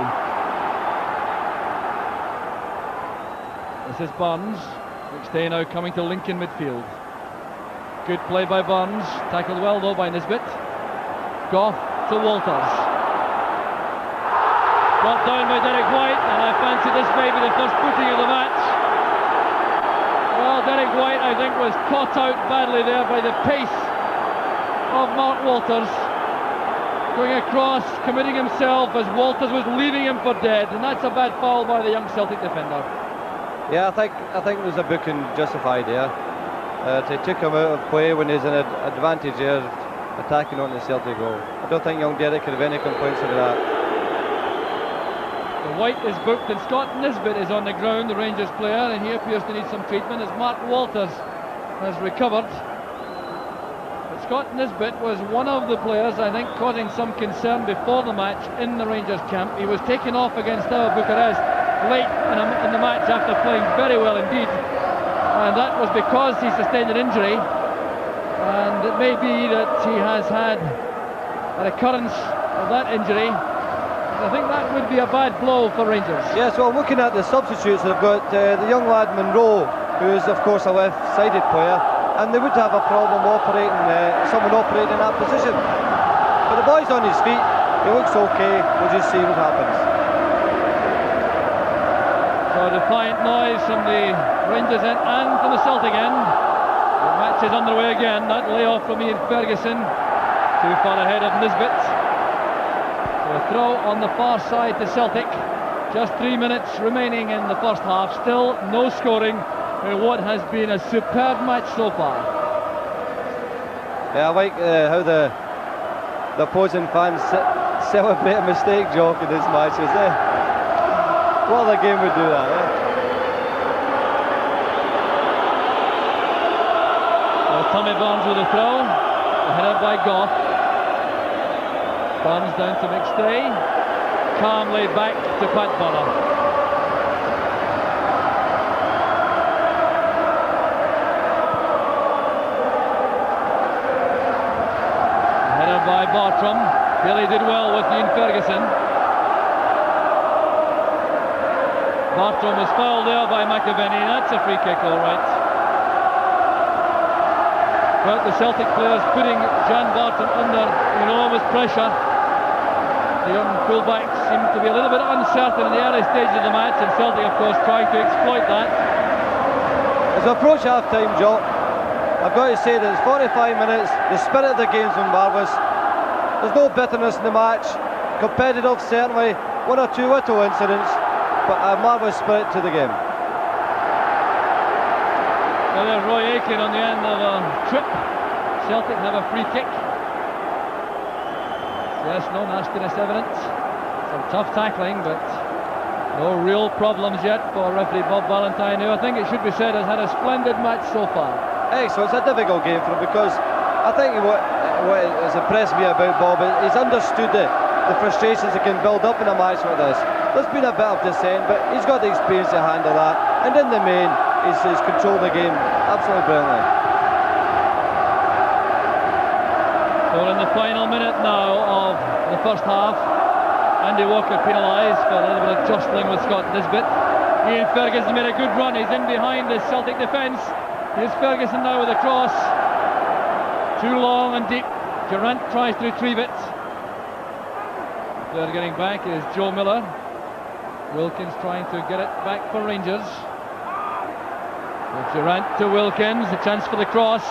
This is Burns. McStay now coming to link in midfield. Good play by Burns. Tackled well though by Nisbet. Gough to Walters. Brought down by Derek Whyte, and I fancy this may be the first booting of the match. Well, Derek Whyte I think was caught out badly there by the pace of Mark Walters. Going across, committing himself as Walters was leaving him for dead, and that's a bad foul by the young Celtic defender. Yeah, I think there's a booking justified there. They took him out of play when he's in an advantage there, attacking on the Celtic goal. I don't think young Derek could have any complaints about that. The Whyte is booked, and Scott Nisbet is on the ground, the Rangers player, and he appears to need some treatment as Mark Walters has recovered. But Scott Nisbet was one of the players, I think, causing some concern before the match in the Rangers camp. He was taken off against Steaua Bucharest late in the match after playing very well indeed, and that was because he sustained an injury, and it may be that he has had a recurrence of that injury. I think that would be a bad blow for Rangers. Yes, well, looking at the substitutes, they've got the young lad Monroe, who is of course a left-sided player, and they would have a problem operating someone operating in that position. But the boy's on his feet, he looks okay, we'll just see what happens. So defiant noise from the Rangers end and from the Celtic end. The match is underway again. That layoff from Ian Ferguson, too far ahead of Nisbet. So a throw on the far side to Celtic. Just 3 minutes remaining in the first half. Still no scoring in what has been a superb match so far. Yeah, I like how the opposing fans celebrate a mistake, Jock, in this match. What other game would do that, eh? Well, Tommy Barnes with a throw, headed by Gough. Barnes down to McStay, calmly back to Pat Bonner. Headed by Bartram. Billie did well with Ian Ferguson. Bartram was fouled there by McAvennue. That's a free kick, all right. But the Celtic players putting Jan Bartram under enormous pressure. The young fullback seemed to be a little bit uncertain in the early stages of the match, and Celtic, of course, trying to exploit that. As we approach half-time, Jock, I've got to say that it's 45 minutes, the spirit of the game's been marvellous. There's no bitterness in the match, competitive certainly, one or two little incidents, but a marvellous spirit to the game. Well, there's Roy Aitken on the end of a trip. Celtic have a free kick. Yes, no nastiness evident. Some tough tackling, but no real problems yet for referee Bob Valentine, who I think it should be said has had a splendid match so far. Excellent, it's a difficult game for him because I think what has impressed me about Bob is he's understood the frustrations that can build up in a match like this. There's been a bit of dissent, but he's got the experience to handle that, and in the main he's controlled the game absolutely brilliantly. So we're in the final minute now of the first half. Andy Walker penalised for a little bit of jostling with Scott Nisbet. Ian Ferguson made a good run, he's in behind the Celtic defence. Here's Ferguson now with a cross. Too long and deep. Durrant tries to retrieve it. They're getting back is Joe Miller. Wilkins trying to get it back for Rangers. Durrant to Wilkins, a chance for the cross.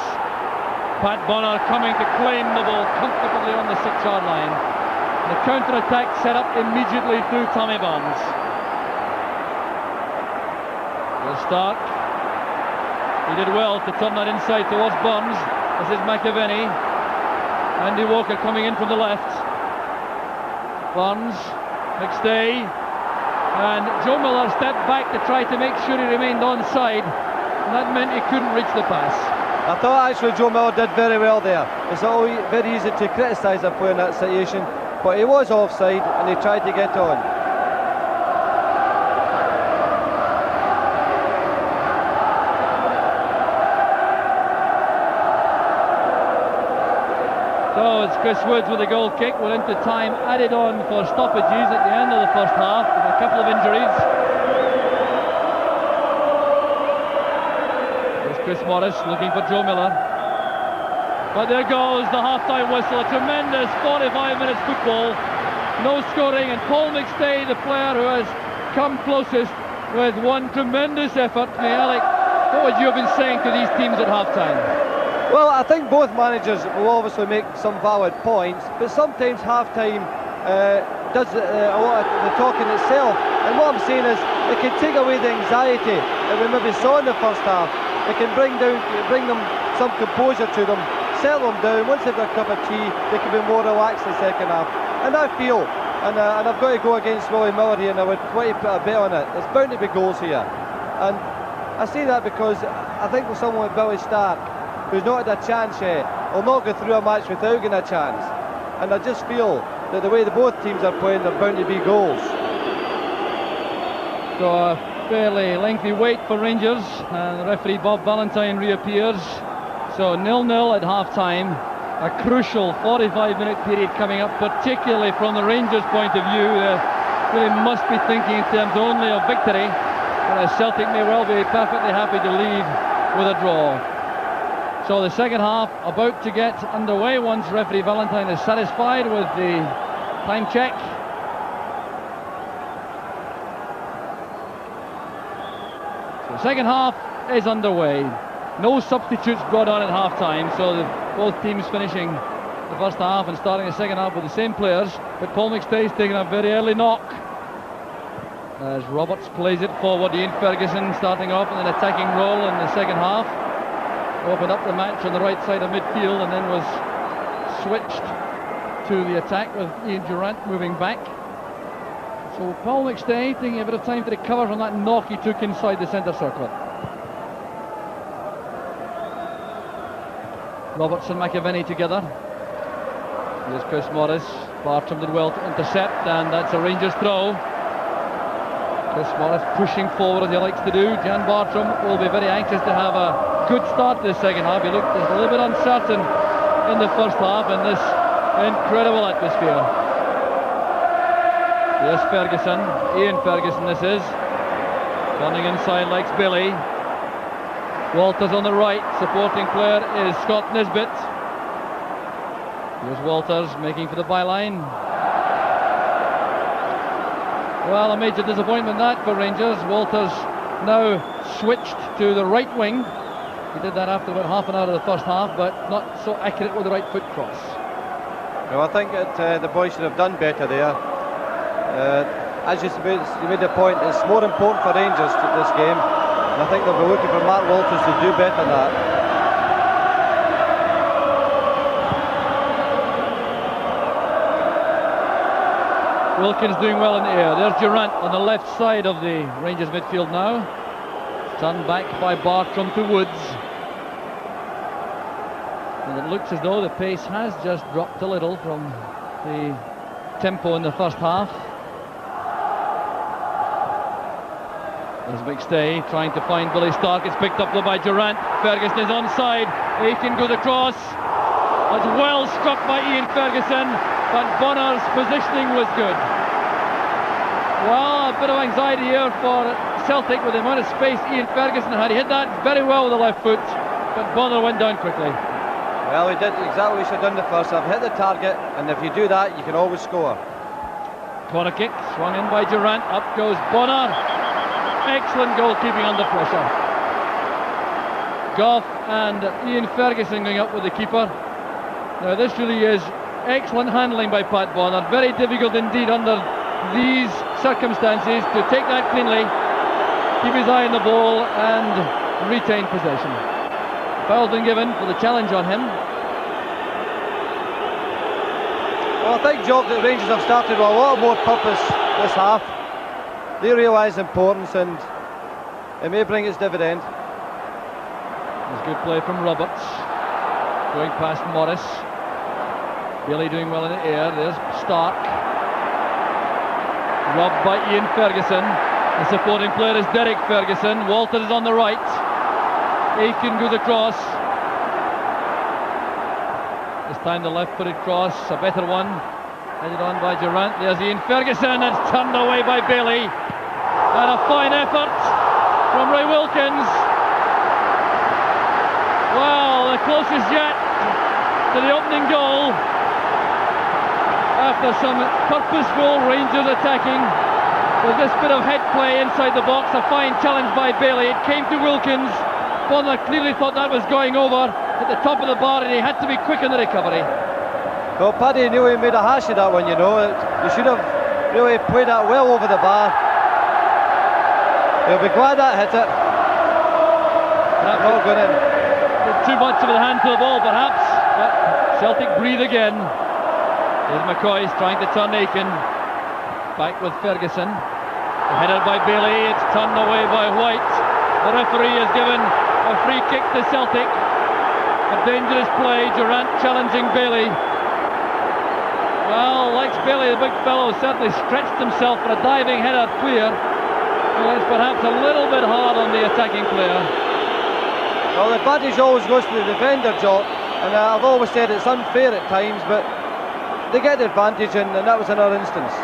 Pat Bonner coming to claim the ball comfortably on the 6-yard line. The counter-attack set up immediately through Tommy Barnes. Here's Stark. He did well to turn that inside towards Barnes. This is McAvennue. Andy Walker coming in from the left. Barnes, McStay, and Joe Miller stepped back to try to make sure he remained onside, and that meant he couldn't reach the pass. I thought actually Joe Miller did very well there. It's always very easy to criticise a player in that situation, but he was offside and he tried to get on. So it's Chris Woods with a goal kick. We're into time added on for stoppages at the end of the first half, with a couple of injuries. There's Chris Morris looking for Joe Miller. But there goes the half-time whistle. A tremendous 45 minutes football. No scoring, and Paul McStay, the player who has come closest with one tremendous effort. Hey, Alec, what would you have been saying to these teams at half-time? Well, I think both managers will obviously make some valid points, but sometimes half-time does a lot of the talking itself. And what I'm saying is, it can take away the anxiety that we maybe saw in the first half. It can bring them some composure to them, settle them down. Once they've got a cup of tea, they can be more relaxed in the second half. And I feel, and I've got to go against Willie Miller here, and I would quite put a bet on it. There's bound to be goals here. And I say that because I think with someone like Billy Stark, who's not had a chance yet, will not go through a match without getting a chance. And I just feel that the way both teams are playing, there are bound to be goals. So a fairly lengthy wait for Rangers, and the referee Bob Valentine reappears. So 0-0 at half-time. A crucial 45-minute period coming up, particularly from the Rangers' point of view. They really must be thinking in terms only of victory, whereas Celtic may well be perfectly happy to leave with a draw. So the second half about to get underway once referee Valentine is satisfied with the time check. So the second half is underway. No substitutes brought on at half-time, so both teams finishing the first half and starting the second half with the same players. But Paul McStay's taking a very early knock as Roberts plays it forward. Ian Ferguson starting off in an attacking role in the second half. Opened up the match on the right side of midfield and then was switched to the attack with Ian Durrant moving back. So Paul McStay taking a bit of time to recover from that knock he took inside the centre circle. Roberts and McAvennue together. Here's Chris Morris. Bartram did well to intercept, and that's a Rangers throw. Chris Morris pushing forward as he likes to do. Jan Bartram will be very anxious to have a good start to the second half. He looked a little bit uncertain in the first half in this incredible atmosphere. Here's Ferguson, Ian Ferguson this is. Running inside likes Ballie. Walters on the right, supporting player is Scott Nisbet. Here's Walters making for the byline. Well, a major disappointment that for Rangers. Walters now switched to the right wing. He did that after about half an hour of the first half, but not so accurate with the right foot cross. No, I think that the boys should have done better there. As you made the point, it's more important for Rangers to this game. And I think they'll be looking for Mark Walters to do better than that. Wilkins doing well in the air. There's Durrant on the left side of the Rangers midfield now. Turned back by Bartram to Woods. And it looks as though the pace has just dropped a little from the tempo in the first half. There's McStay trying to find Billy Stark. It's picked up by Durrant. Ferguson is onside. Aitken goes across. It's well struck by Ian Ferguson, but Bonner's positioning was good. Well, a bit of anxiety here for Celtic with the amount of space Ian Ferguson had. He hit that very well with the left foot, but Bonner went down quickly. Well, he did exactly what he should have done the first half. Hit the target, and if you do that, you can always score. Corner kick, swung in by Durrant. Up goes Bonner. Excellent goalkeeping under pressure. Gough and Ian Ferguson going up with the keeper. Now this really is excellent handling by Pat Bonner. Very difficult indeed under these circumstances to take that cleanly, keep his eye on the ball and retain possession. Foul's been given for the challenge on him. Well, I think, Job, that Rangers have started with a lot more purpose this half. They realise the importance, and it may bring its dividend. There's good play from Roberts, going past Morris. Ballie doing well in the air. There's Stark, robbed by Ian Ferguson. The supporting player is Derek Ferguson. Walters is on the right. Aitken goes across. This time the left-footed cross, a better one. Headed on by Durrant. There's Ian Ferguson. It's turned away by Ballie. And a fine effort from Ray Wilkins. Well, the closest yet to the opening goal. After some purposeful Rangers attacking with this bit of head play inside the box. A fine challenge by Ballie. It came to Wilkins. Bonner clearly thought that was going over at the top of the bar, and he had to be quick in the recovery. Well, Paddy knew he made a hash of that one, you know. He should have really played that well over the bar. He'll be glad that hit it. That's not going in. Too much of the hand to the ball, perhaps. But Celtic breathe again. Here's McCoist trying to turn Aitken. Back with Ferguson. Headed by Ballie. It's turned away by Whyte. The referee has given a free kick to Celtic. A dangerous play, Durrant challenging Ballie. Well, likes Ballie, the big fellow, certainly stretched himself for a diving header clear. Well, it's perhaps a little bit hard on the attacking player. Well, the advantage always goes to the defender, Jock, and I've always said it's unfair at times, but they get the advantage, and that was another instance.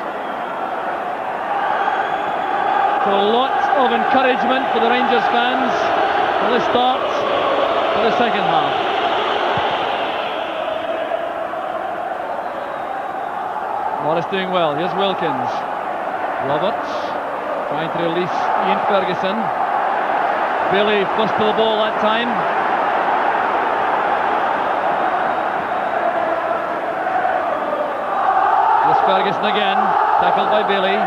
So lots of encouragement for the Rangers fans for the start of the second half. Morris doing well. Here's Wilkins. Roberts trying to release Ian Ferguson. Ballie first to the ball that time. Here's Ferguson again, tackled by Ballie.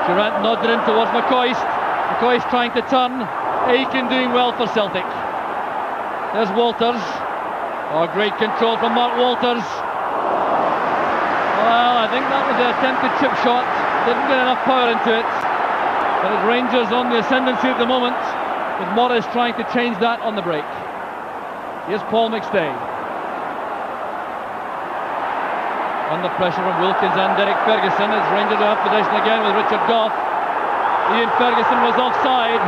Durrant nodded in towards McCoist. McCoist trying to turn. Aitken doing well for Celtic. There's Walters. Oh, great control from Mark Walters. Well, I think that was an attempted chip shot. Didn't get enough power into it. But it's Rangers on the ascendancy at the moment, with Morris trying to change that on the break. Here's Paul McStay. Under pressure from Wilkins and Derek Ferguson as Rangers have possession again with Richard Gough. Ian Ferguson was offside.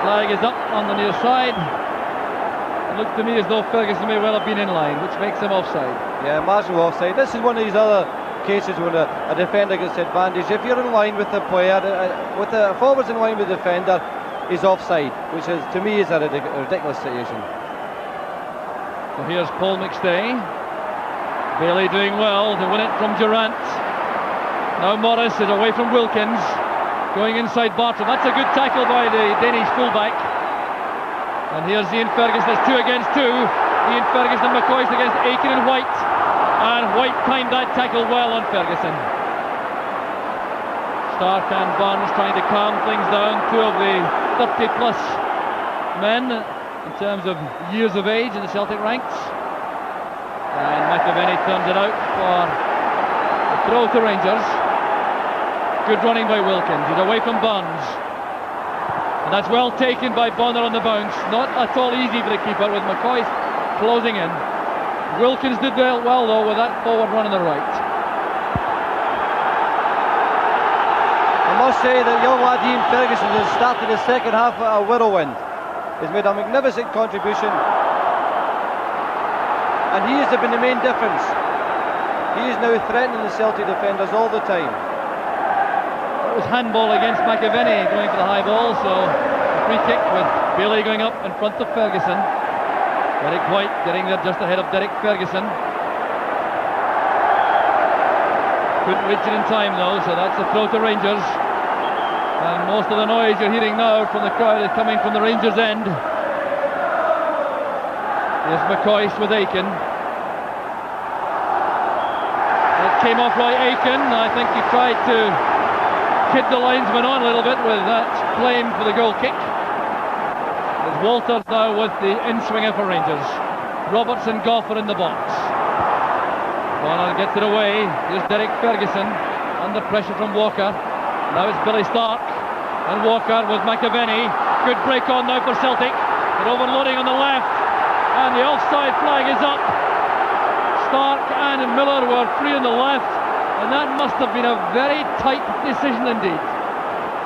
Flag is up on the near side. It looked to me as though Ferguson may well have been in line, which makes him offside. Yeah, marginal offside. This is one of these other cases when a defender gets advantage. If you're in line with the player, with the forwards in line with the defender, he's offside, which is, to me, is a ridiculous situation. So here's Paul McStay. Ballie doing well to win it from Durrant. Now Morris is away from Wilkins, going inside Bartram. That's a good tackle by the Danish fullback. And here's Ian Ferguson. It's 2 against 2. Ian Ferguson and McCoist against Aitken and Whyte. And Whyte timed that tackle well on Ferguson. Stark and Barnes trying to calm things down. Two of the 30 plus men in terms of years of age in the Celtic ranks. And McAvennue turns it out for a throw to Rangers. Good running by Wilkins. He's away from Barnes. And that's well taken by Bonner on the bounce. Not at all easy for the keeper with McCoist closing in. Wilkins did well though with that forward run on the right. I must say that young lad Ian Ferguson has started the second half at a whirlwind. He's made a magnificent contribution, and he has been the main difference. He is now threatening the Celtic defenders all the time. That was handball against McAvennue going for the high ball, so a free kick with Ballie going up in front of Ferguson. Derek Whyte getting there just ahead of Derek Ferguson. Couldn't reach it in time though, so that's a throw to Rangers. And most of the noise you're hearing now from the crowd is coming from the Rangers end. Here's McCoist with Aitken. That came off by Aitken. I think he tried to kid the linesman on a little bit with that claim for the goal kick. There's Walters now with the in-swinger for Rangers. Roberts and Gough are in the box. Bonner gets it away. Here's Derek Ferguson under pressure from Walker. Now it's Billy Stark and Walker with McAvennue. Good break on now for Celtic. They're overloading on the left, and the offside flag is up. Stark and Miller were free on the left, and that must have been a very tight decision indeed.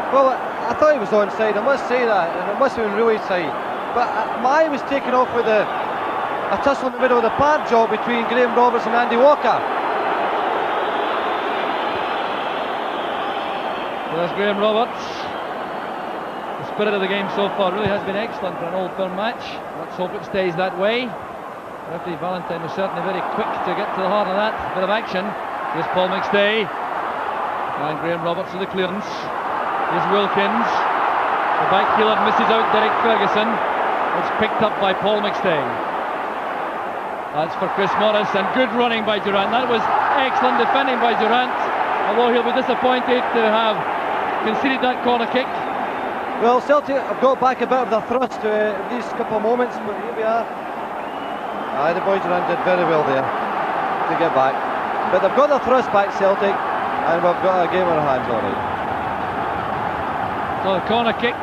Well, I thought he was onside, I must say that, and it must have been really tight. But my eye was taken off with a tussle in the middle of the park job between Graham Roberts and Andy Walker. There's Graham Roberts. The spirit of the game so far really has been excellent for an Old Firm match. Let's hope it stays that way. Referee Valentine was certainly very quick to get to the heart of that bit of action. Here's Paul McStay. And Graham Roberts with the clearance. Here's Wilkins. The back heeler misses out Derek Ferguson. It's picked up by Paul McStay. That's for Chris Morris, and good running by Durrant. That was excellent defending by Durrant, although he'll be disappointed to have conceded that corner kick. Well, Celtic have got back a bit of their thrust these couple of moments, but here we are. The boys around did very well there to get back. But they've got their thrust back, Celtic, and we've got a game on our hands already. So the corner kick.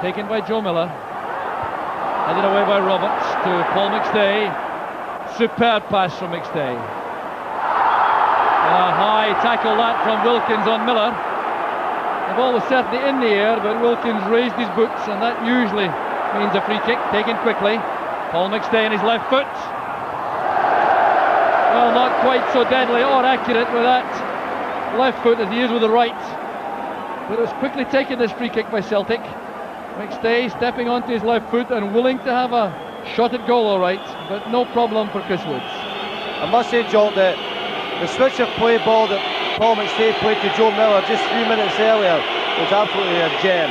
taken by Joe Miller. Headed away by Roberts to Paul McStay. Superb pass from McStay. A high tackle that from Wilkins on Miller. The ball was certainly in the air, but Wilkins raised his boots, and that usually means a free kick taken quickly. Paul McStay on his left foot. Well, not quite so deadly or accurate with that left foot as he is with the right. But it was quickly taken, this free kick by Celtic. McStay stepping onto his left foot and willing to have a shot at goal, all right, but no problem for Chris Woods. I must say, Joel, that the switch of play ball that Paul McStay played to Joe Miller just a few minutes earlier was absolutely a gem.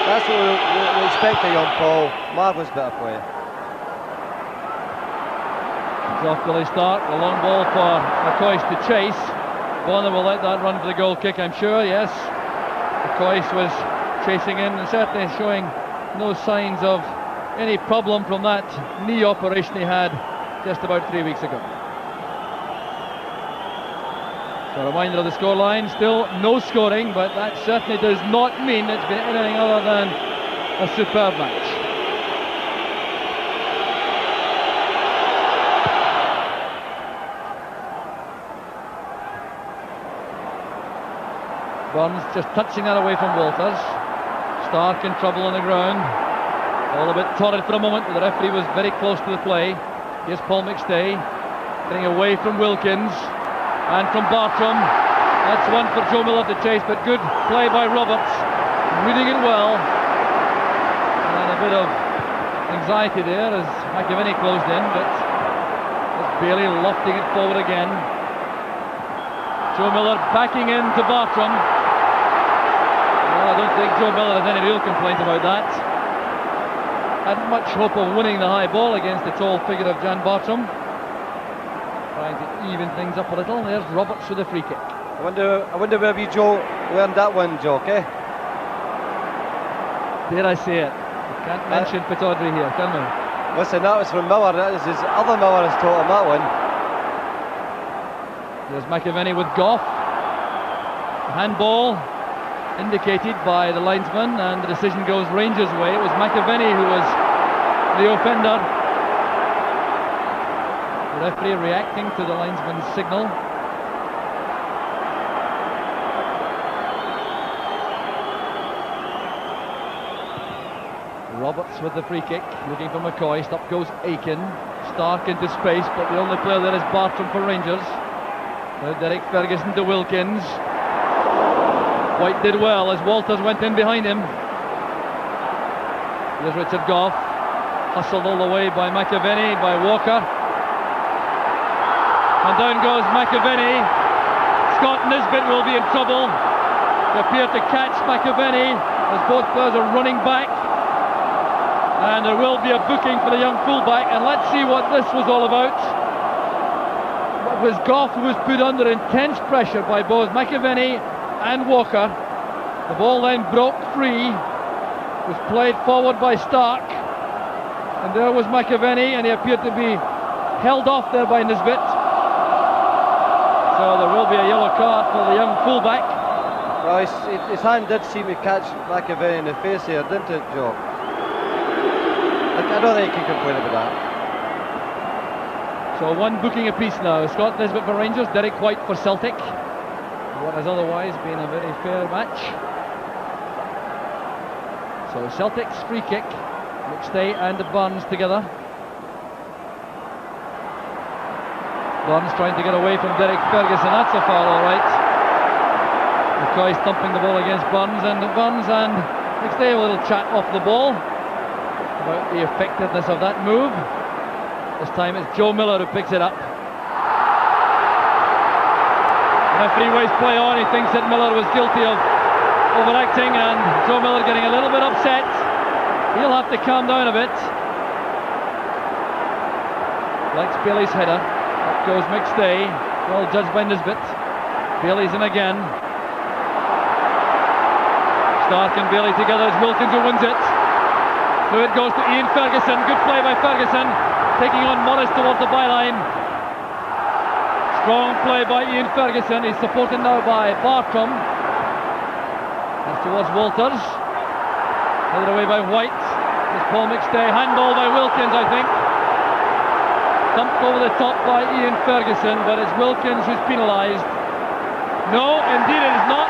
That's what we expect of young Paul. Marvellous bit of play. Off Billy start, a long ball for McCoist to chase. Bonner will let that run for the goal kick, I'm sure, yes. McCoist was chasing in and certainly showing no signs of any problem from that knee operation he had just about 3 weeks ago. So a reminder of the scoreline, still no scoring, but that certainly does not mean it's been anything other than a superb match. Burns just touching that away from Walters. Stark in trouble on the ground. All a bit torrid for a moment, but the referee was very close to the play. Here's Paul McStay getting away from Wilkins and from Bartram. That's one for Joe Miller to chase, but good play by Roberts, reading it well. And a bit of anxiety there as McAvennue closed in, but it's Ballie lofting it forward again. Joe Miller backing into Bartram. Well, I don't think Joe Miller has any real complaint about that. Hadn't much hope of winning the high ball against the tall figure of Jan Bartram. Trying to even things up a little. There's Roberts with the free kick. I wonder where you, Joe, learned that one, Joe, eh? Dare I say it? We can't mention Pittodrie here, can we? Listen, that was from Miller. That is his other Miller has taught him that one. There's McAvennue with Gough. Handball indicated by the linesman, and the decision goes Rangers' way. It was McAvennue who was the offender. The referee reacting to the linesman's signal. Roberts with the free kick, looking for McCoist. Up goes Aitken. Stark into space, but the only player there is Bartram for Rangers. Now Derek Ferguson to Wilkins. Whyte did well as Walters went in behind him. Here's Richard Gough, hustled all the way by McAvennue, by Walker. And down goes McAvennue. Scott Nisbet will be in trouble. They appear to catch McAvennue as both players are running back. And there will be a booking for the young fullback, and let's see what this was all about. It was Gough who was put under intense pressure by both McAvennue and Walker. The ball then broke free, was played forward by Stark, and there was McAvennue, and he appeared to be held off there by Nisbet. So there will be a yellow card for the young fullback. Well, his hand did seem to catch McAvennue in the face here, didn't it, Joe? I don't think you can complain about that. So one booking apiece now. Scott Nisbet for Rangers, Derek Whyte for Celtic. What has otherwise been a very fair match. So Celtic's free kick, McStay and Burns together. Burns trying to get away from Derek Ferguson. That's a foul, all right. McCoy thumping the ball against Burns and McStay a little chat off the ball about the effectiveness of that move. This time it's Joe Miller who picks it up. The referee waves play on. He thinks that Miller was guilty of overacting, and Joe Miller getting a little bit upset. He'll have to calm down a bit. Likes Ballie's header. Up goes McStay. Well judged by Nisbet. Ballie's in again. Stark and Ballie together as Wilkins who wins it. So it goes to Ian Ferguson. Good play by Ferguson. Taking on Morris towards the byline. Strong play by Ian Ferguson. He's supported now by Bartram. And towards Walters. Headed away by Whyte. It's Paul McStay, handball by Wilkins, I think. Dumped over the top by Ian Ferguson, but it's Wilkins who's penalised. No, indeed it is not.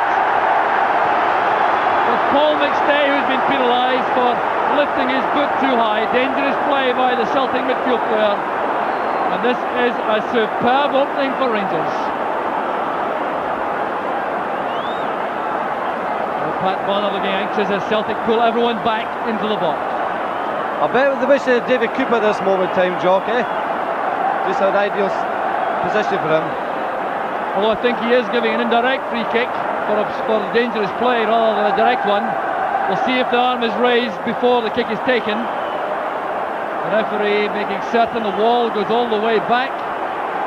It's Paul McStay who's been penalised for lifting his foot too high. Dangerous play by the Celtic midfield player. And this is a superb opening for Rangers. Well, Pat Bonner looking anxious as Celtic pull everyone back into the box. I bet they wish they had David Cooper at this moment in time, Jock, eh? Just an ideal position for him. Although I think he is giving an indirect free kick for a dangerous play rather than a direct one. We'll see if the arm is raised before the kick is taken. The referee making certain the wall goes all the way back.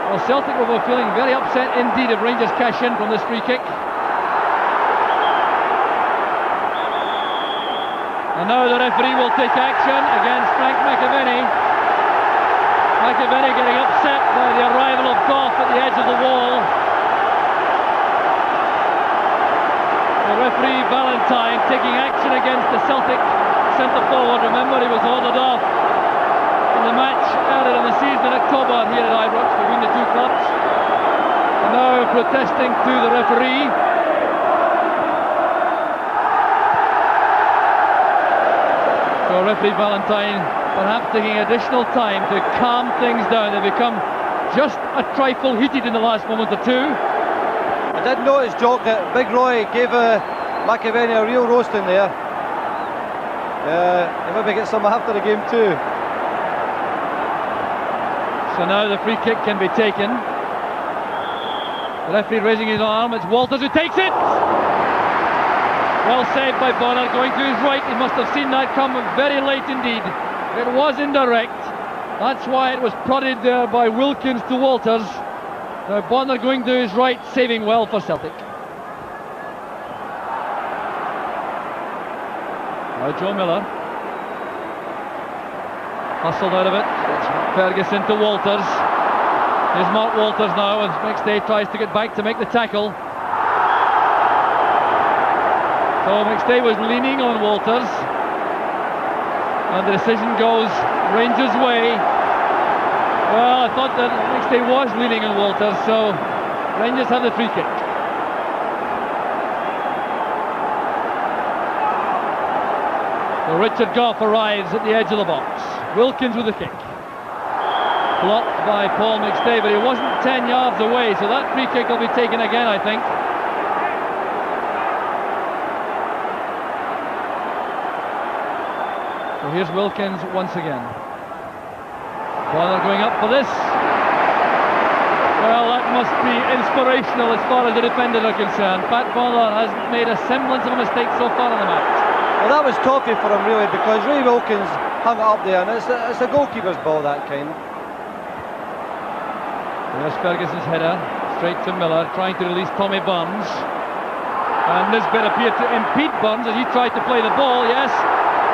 Well, Celtic will be feeling very upset indeed if Rangers cash in from this free kick. And now the referee will take action against Frank McAvennue. McAvennue getting upset by the arrival of Gough at the edge of the wall. The referee Valentine taking action against the Celtic centre forward. Remember, he was ordered off in the match earlier in the season in October here at Ibrox between the two clubs. And now protesting to the referee. So referee Valentine perhaps taking additional time to calm things down. They become just a trifle heated in the last moment or two. I did notice, Jock, that Big Roy gave McAvennue a real roasting there. He maybe get some after the game too. So now the free kick can be taken. The referee raising his arm. It's Walters who takes it. Well saved by Bonner, going to his right. He must have seen that come very late indeed. It was indirect. That's why it was prodded there by Wilkins to Walters. Now Bonner going to his right, saving well for Celtic. Now Joe Miller. Hustled out of it. It's Ferguson to Walters. Here's Mark Walters now as McStay tries to get back to make the tackle. So McStay was leaning on Walters, and the decision goes Rangers' way. Well, I thought that McStay was leaning on Walters, so Rangers have the free kick. So Richard Gough arrives at the edge of the box. Wilkins with the kick. Blocked by Paul McStay, but he wasn't 10 yards away, so that free kick will be taken again, I think. So here's Wilkins once again. Bonner going up for this. Well, that must be inspirational as far as the defenders are concerned. Pat Bonner hasn't made a semblance of a mistake so far in the match. Well, that was toffee for him really, because Ray Wilkins hung it up there, and it's a goalkeeper's ball, that kind. There's Ferguson's header, straight to Miller, trying to release Tommy Burns. And Nisbet appeared to impede Burns as he tried to play the ball, yes.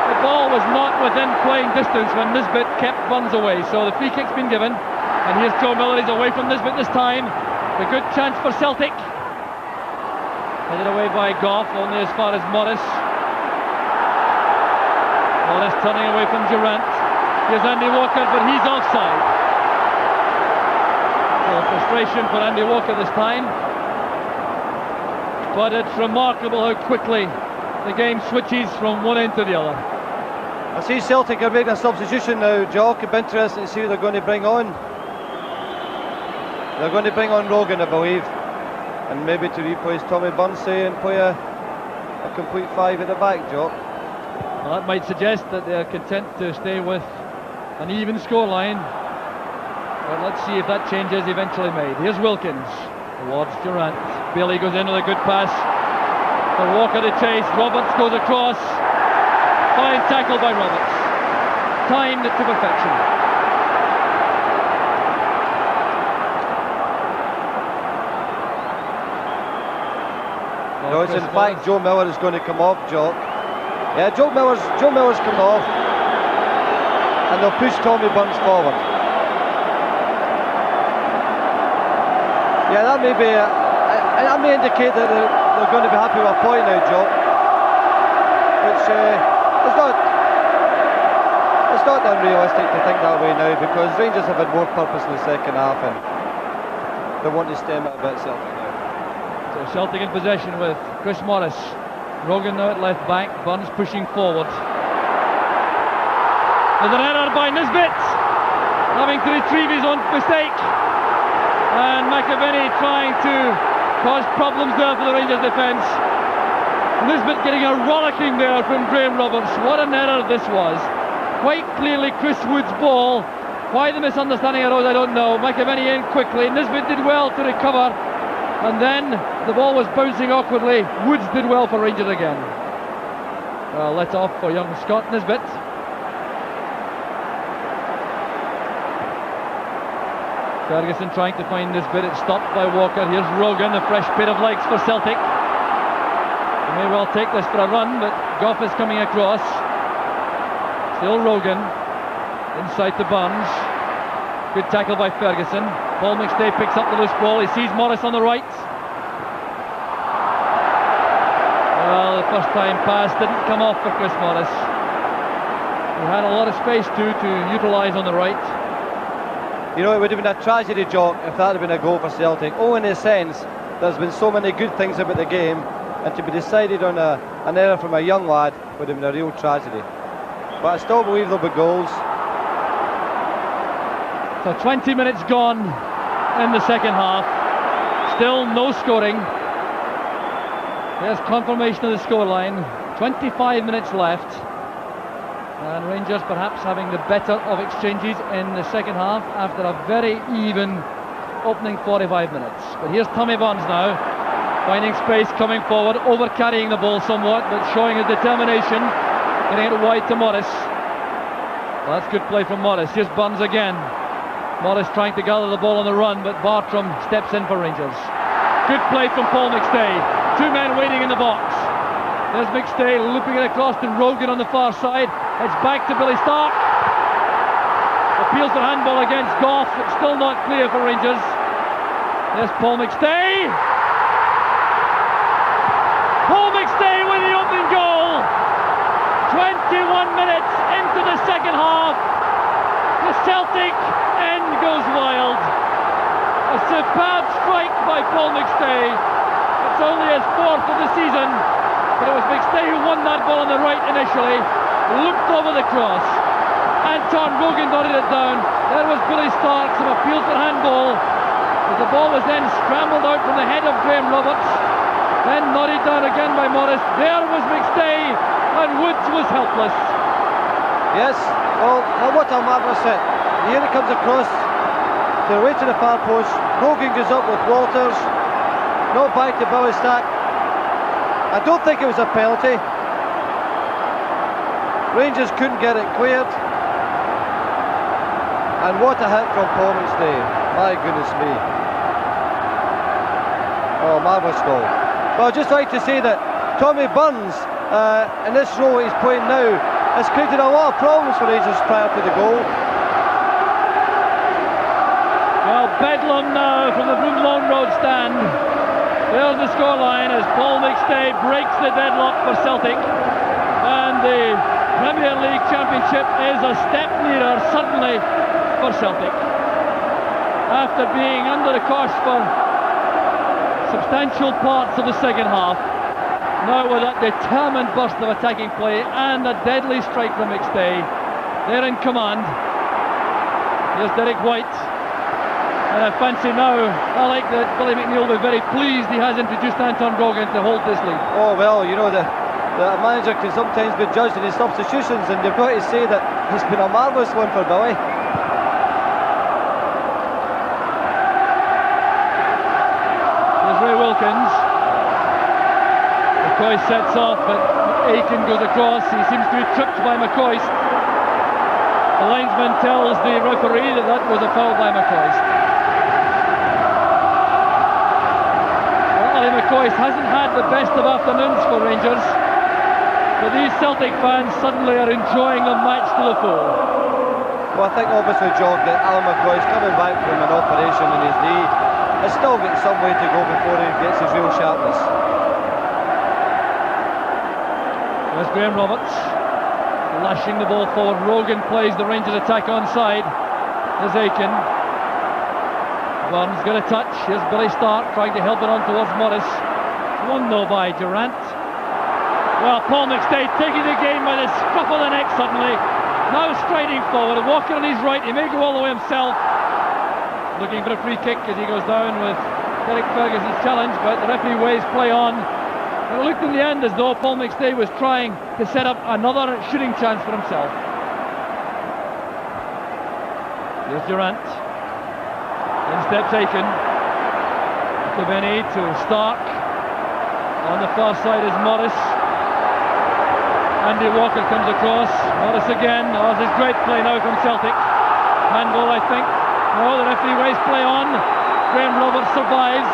The ball was not within playing distance when Nisbet kept Burns away, so the free kick's been given. And here's Joe Miller, he's away from Nisbet this time. A good chance for Celtic. Headed away by Gough, only as far as Morris. Morris turning away from Durrant. Here's Andy Walker, but he's offside. So frustration for Andy Walker this time. But it's remarkable how quickly the game switches from one end to the other. I see Celtic are making a substitution now, Jock. It'll be interesting to see who they're going to bring on. They're going to bring on Rogan, I believe, and maybe to replace Tommy Burns and play a complete five at the back, Jock. Well, that might suggest that they're content to stay with an even scoreline. But let's see if that change is eventually made. Here's Wilkins towards Durrant. Ballie goes in with a good pass for Walker to chase. Roberts goes across. Fine tackle by Roberts. Timed it to perfection. No, it's in fact Joe Miller is going to come off, Jock. Yeah, Joe Miller's come off, and they'll push Tommy Burns forward. Yeah, that may indicate that they're going to be happy with a point now, Jock. Which It's not unrealistic to think that way now, because Rangers have had more purpose in the second half and they want to stem it a bit, Celtic now. So Celtic in possession with Chris Morris. Rogan now at left back, Burns pushing forward. There's an error by Nisbet, having to retrieve his own mistake. And McAvennue trying to cause problems there for the Rangers defence. Nisbet getting a rollicking there from Graham Roberts. What an error this was. Quite clearly Chris Wood's ball. Why the misunderstanding arose, I don't know. McAvennue in quickly. Nisbet did well to recover. And then the ball was bouncing awkwardly. Woods did well for Rangers again. Let off for young Scott Nisbet. Ferguson trying to find Nisbet. It's stopped by Walker. Here's Rogan, a fresh pair of legs for Celtic. They may well take this for a run, but Gough is coming across. Still Rogan. Inside to Burns. Good tackle by Ferguson. Paul McStay picks up the loose ball. He sees Morris on the right. Well, the first time pass didn't come off for Chris Morris. He had a lot of space to utilise on the right. You know, it would have been a tragedy, Jock, if that had been a goal for Celtic. Oh, in a sense, there's been so many good things about the game, and to be decided on an error from a young lad would have been a real tragedy. But I still believe there'll be goals. So 20 minutes gone in the second half. Still no scoring. There's confirmation of the scoreline. 25 minutes left. And Rangers perhaps having the better of exchanges in the second half after a very even opening 45 minutes. But here's Tommy Burns now, finding space, coming forward, over-carrying the ball somewhat, but showing his determination, getting it wide to Morris. Well, that's good play from Morris. Here's Burns again. Morris trying to gather the ball on the run, but Bartram steps in for Rangers. Good play from Paul McStay. Two men waiting in the box. There's McStay looping it across to Rogan on the far side. It's back to Billy Stark. Appeals for handball against Gough. It's still not clear for Rangers. There's Paul McStay. Paul McStay with the opening goal. 21 minutes into the second half. The Celtic end goes wild. A superb strike by Paul McStay. It's only his fourth of the season, but it was McStay who won that ball on the right initially. Looked over the cross. Anton Rogan nodded it down. There was Billy Stark, some appeals for handball. As the ball was then scrambled out from the head of Graham Roberts. Then nodded down again by Morris. There was McStay, and Woods was helpless. Yes, well, what a marvellous hit. Here it comes across to the way to the far post. Rogan goes up with Walters. No back to Billy Stark. I don't think it was a penalty. Rangers couldn't get it cleared. And what a hit from Paul McStay. My goodness me. Oh, marvellous goal. Well, I'd just like to say that Tommy Burns, in this role he's playing now, has created a lot of problems for Rangers prior to the goal. Well, bedlam now from the Broom Long Road stand. There's the scoreline as Paul McStay breaks the deadlock for Celtic, and the Premier League Championship is a step nearer, certainly, for Celtic. After being under the cosh for substantial parts of the second half, now with that determined burst of attacking play and a deadly strike from McStay, they're in command. Here's Derek Whyte. And I fancy now, I like that Billy McNeil will be very pleased he has introduced Anton Rogan to hold this lead. Oh well, you know, the manager can sometimes be judged in his substitutions, and you've got to say that it's been a marvellous one for Ballie. There's Ray Wilkins. McCoist sets off, but Aitken goes across. He seems to be tripped by McCoist. The linesman tells the referee that that was a foul by McCoist. McCoist hasn't had the best of afternoons for Rangers, but these Celtic fans suddenly are enjoying the match to the full. Well, I think obviously, John, that Alan McCoist coming back from an operation in his knee has still got some way to go before he gets his real sharpness. There's Graham Roberts. lashing the ball forward. Rogan plays the Rangers attack onside. There's Aitken. Barnes got a touch. Here's Billy Stark trying to help it on towards Morris. 1-0 by Durrant. Well, Paul McStay taking the game by the scruff of the neck suddenly. Now striding forward. Walker on his right. He may go all the way himself. Looking for a free kick as he goes down with Derek Ferguson's challenge, but the referee waves play on. It looked in the end as though Paul McStay was trying to set up another shooting chance for himself. Here's Durrant. In steps Aitken. McAvennue to Stark. On the far side is Morris. Andy Walker comes across. Morris again. Oh, this is great play now from Celtic. Handball, I think. No, the referee waves play on. Graham Roberts survives.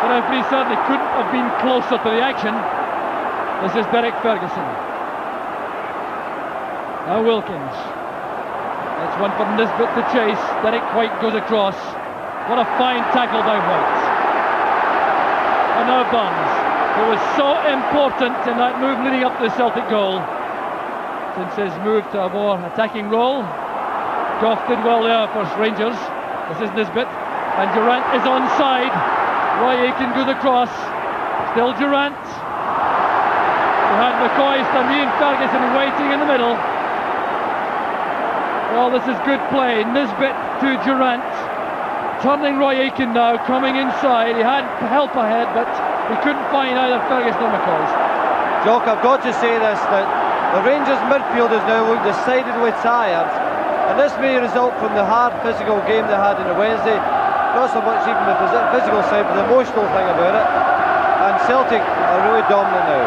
The referee certainly couldn't have been closer to the action. This is Derek Ferguson. Now Wilkins. That's one for Nisbet to chase. Derek Whyte goes across. What a fine tackle by Whyte. And now Barnes, who was so important in that move leading up to the Celtic goal. Since his move to a more attacking role. Gough did well there for Rangers. This is Nisbet. And Durrant is onside. Roy Aitken goes across. Still Durrant. We had McCoist and Ian Ferguson waiting in the middle. Well, this is good play. Nisbet to Durrant. Turning Roy Aitken now, coming inside. He had help ahead, but he couldn't find either Ferguson or McCoist. Jock, I've got to say this, that the Rangers midfield is now decidedly tired. And this may result from the hard physical game they had on the Wednesday. Not so much even the physical side, but the emotional thing about it. And Celtic are really dominant now.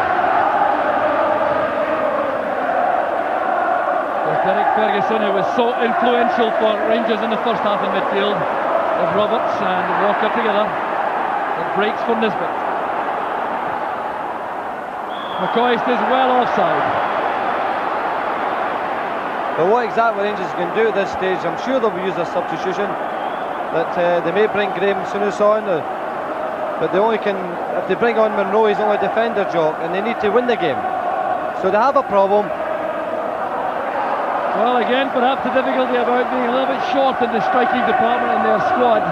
There's Derek Ferguson, who was so influential for Rangers in the first half of midfield. There's Roberts and Walker together. It breaks for Nisbet. McCoist is well offside. But what exactly Rangers can do at this stage, I'm sure they'll use a substitution. That they may bring Graham Souness on, but they only can, if they bring on Monroe, he's only a defender, Jock, and they need to win the game. So they have a problem. Well, again, perhaps the difficulty about being a little bit short in the striking department in their squad.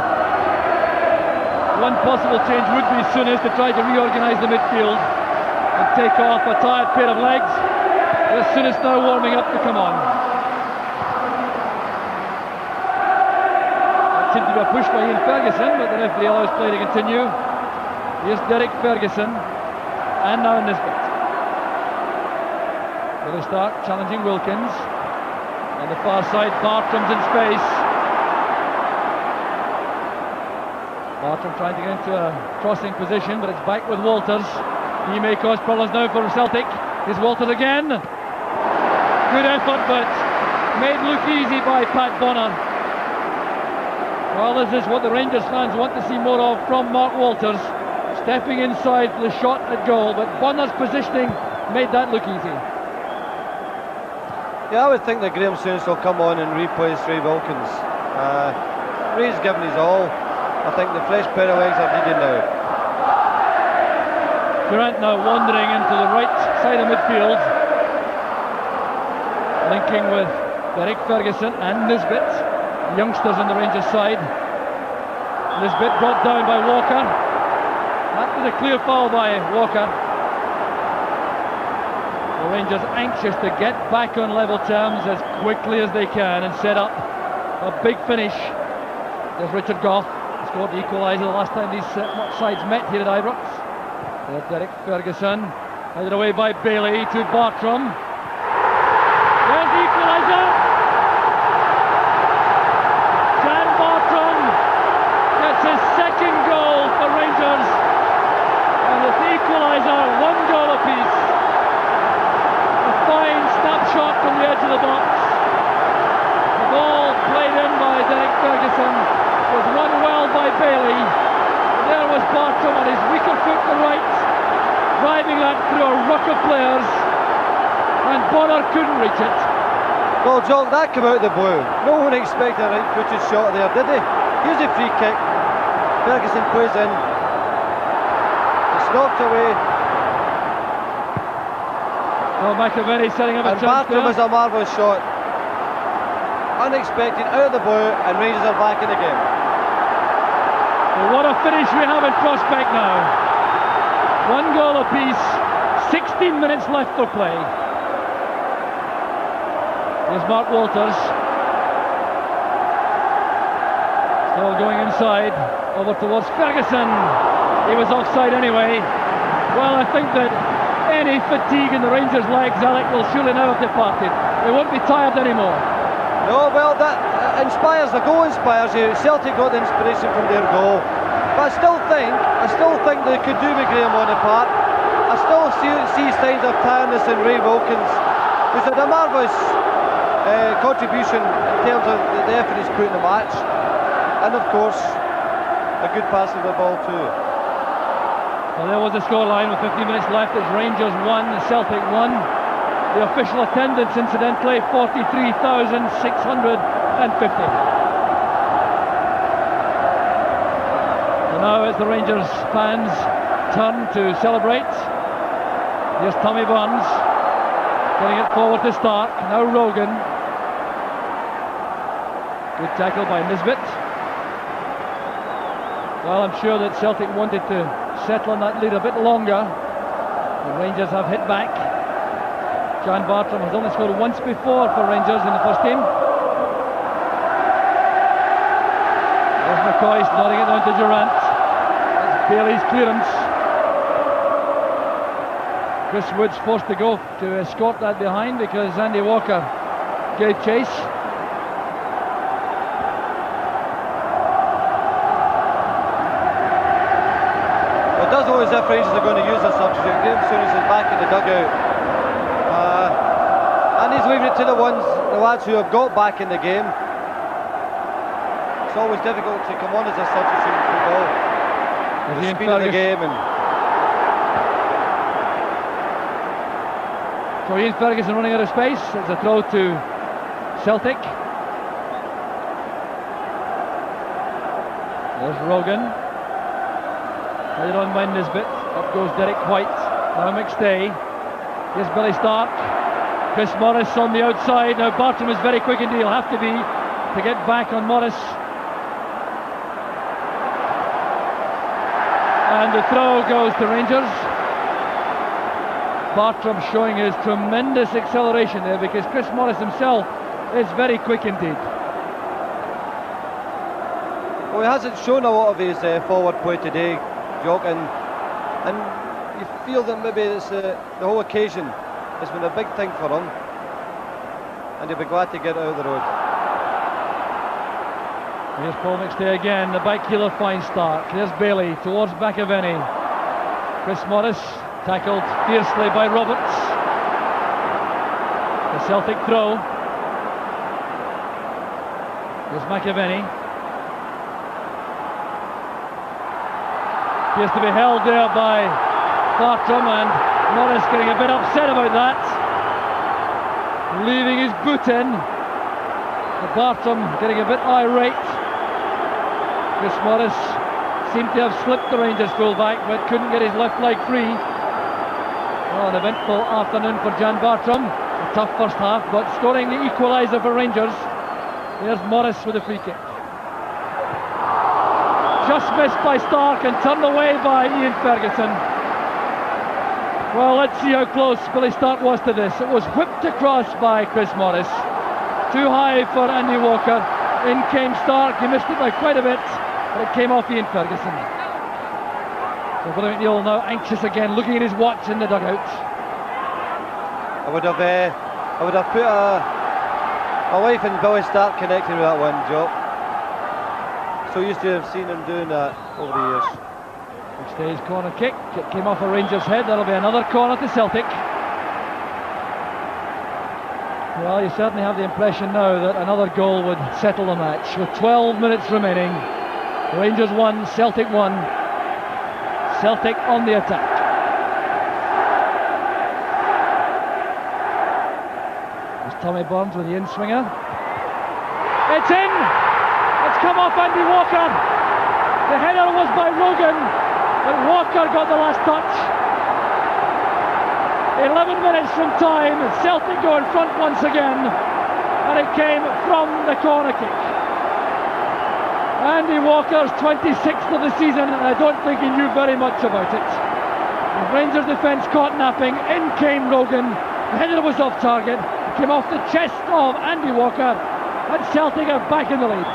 One possible change would be Souness to try to reorganise the midfield and take off a tired pair of legs. There's Souness now warming up to come on. Seemed to be a push by Ian Ferguson, but the referee allows play to continue. Here's Derek Ferguson and now Nisbet. Billy Stark challenging Wilkins. On the far side, Bartram's in space. Bartram trying to get into a crossing position, but it's back with Walters. He may cause problems now for Celtic. Here's Walters again. Good effort, but made look easy by Pat Bonner. Well, this is what the Rangers fans want to see more of from Mark Walters. Stepping inside for the shot at goal, but Bonner's positioning made that look easy. Yeah, I would think that Graham Souness will come on and replace Ray Wilkins. Ray's given his all. I think the fresh pair of legs are needed now. Durrant now wandering into the right side of midfield. Linking with Derek Ferguson and Nisbet. Youngsters on the Rangers side. Nisbet brought down by Walker. That was a clear foul by Walker. The Rangers anxious to get back on level terms as quickly as they can and set up a big finish. There's Richard Gough, scored the equaliser the last time these sides met here at Ibrox. There's Derek Ferguson, headed away by Ballie to Bartram. There's the equaliser. His second goal for Rangers, and it's the equaliser, 1 goal apiece. A fine snapshot from the edge of the box. The ball played in by Derek Ferguson was run well by Ballie. There was Bartram on his weaker foot to right, driving that through a ruck of players, and Bonner couldn't reach it. Well, John, that came out of the blue. No one expected a right-footed shot there, did they? Here's a free kick. Ferguson plays in. It's knocked away. Oh, McAvennue setting up a And chance Bartram there. was a marvellous shot. Unexpected, out of the blue, and Rangers are back in the game. Well, what a finish we have in prospect now. 1 goal apiece, 16 minutes left for play. Here's Mark Walters. Still going inside, over towards Ferguson. He was offside anyway. Well, I think that any fatigue in the Rangers' legs, Alec, will surely now have departed. They won't be tired anymore. No, well, that inspires, the goal inspires you. Celtic got the inspiration from their goal. But I still think they could do with Graham on the part. I still see signs of tiredness in Ray Wilkins, who's had a marvellous contribution in terms of the effort he's put in the match. And of course, a good pass of the ball too. Well, there was the scoreline with 15 minutes left. It's Rangers 1, Celtic 1. The official attendance, incidentally, 43,650. So now it's the Rangers fans' turn to celebrate. Here's Tommy Burns getting it forward to Stark. Now Rogan. Good tackle by Nisbet. Well, I'm sure that Celtic wanted to settle on that lead a bit longer. The Rangers have hit back. Jan Bartram has only scored once before for Rangers in the first team. There's McCoist nodding it down to Durrant. That's Ballie's clearance. Chris Wood's forced to go to escort that behind because Andy Walker gave chase. It does always if Rangers are going to use a substitute. Graham Souness is back in the dugout. And he's leaving it to the lads who have got back in the game. It's always difficult to come on as a substitute in football. The speed of the game. So Ian Ferguson running out of space. It's a throw to Celtic. There's Rogan. Played on by Nisbet. Up goes Derek Whyte. Now McStay. Here's Billy Stark. Chris Morris on the outside. Now Bartram is very quick indeed. He'll have to be to get back on Morris. And the throw goes to Rangers. Bartram showing his tremendous acceleration there because Chris Morris himself is very quick indeed. Well, he hasn't shown a lot of his forward play today, Jock, and you feel that maybe it's the whole occasion has been a big thing for him, and he'll be glad to get out of the road. Here's Paul McStay again, the back heeler finds Stark. There's Ballie towards McAvennue. Chris Morris tackled fiercely by Roberts. The Celtic throw. Here's McAvennue. Appears to be held there by Bartram, and Morris getting a bit upset about that. Leaving his boot in. Bartram getting a bit irate. Chris Morris seemed to have slipped the Rangers fullback but couldn't get his left leg free. Well, an eventful afternoon for Jan Bartram. A tough first half, but scoring the equaliser for Rangers. There's Morris with a free kick. Just missed by Stark and turned away by Ian Ferguson. Well, let's see how close Billy Stark was to this. It was whipped across by Chris Morris. Too high for Andy Walker. In came Stark. He missed it by quite a bit, but it came off Ian Ferguson. So Billy McNeill now anxious again, looking at his watch in the dugout. I would have put my wife and Billy Stark connected with that one, Jock. So used to have seen him doing that over the years. McStay's corner kick. It came off a Rangers head. That'll be another corner to Celtic. Well, you certainly have the impression now that another goal would settle the match. With 12 minutes remaining, Rangers 1, Celtic 1. Celtic on the attack. There's Tommy Burns with the in-swinger. It's in! It's come off Andy Walker. The header was by Rogan, but Walker got the last touch. 11 minutes from time, Celtic go in front once again, and it came from the corner kick. Andy Walker's 26th of the season, and I don't think he knew very much about it. The Rangers defence caught napping, in came Rogan, the header was off target, it came off the chest of Andy Walker, and Celtic are back in the lead.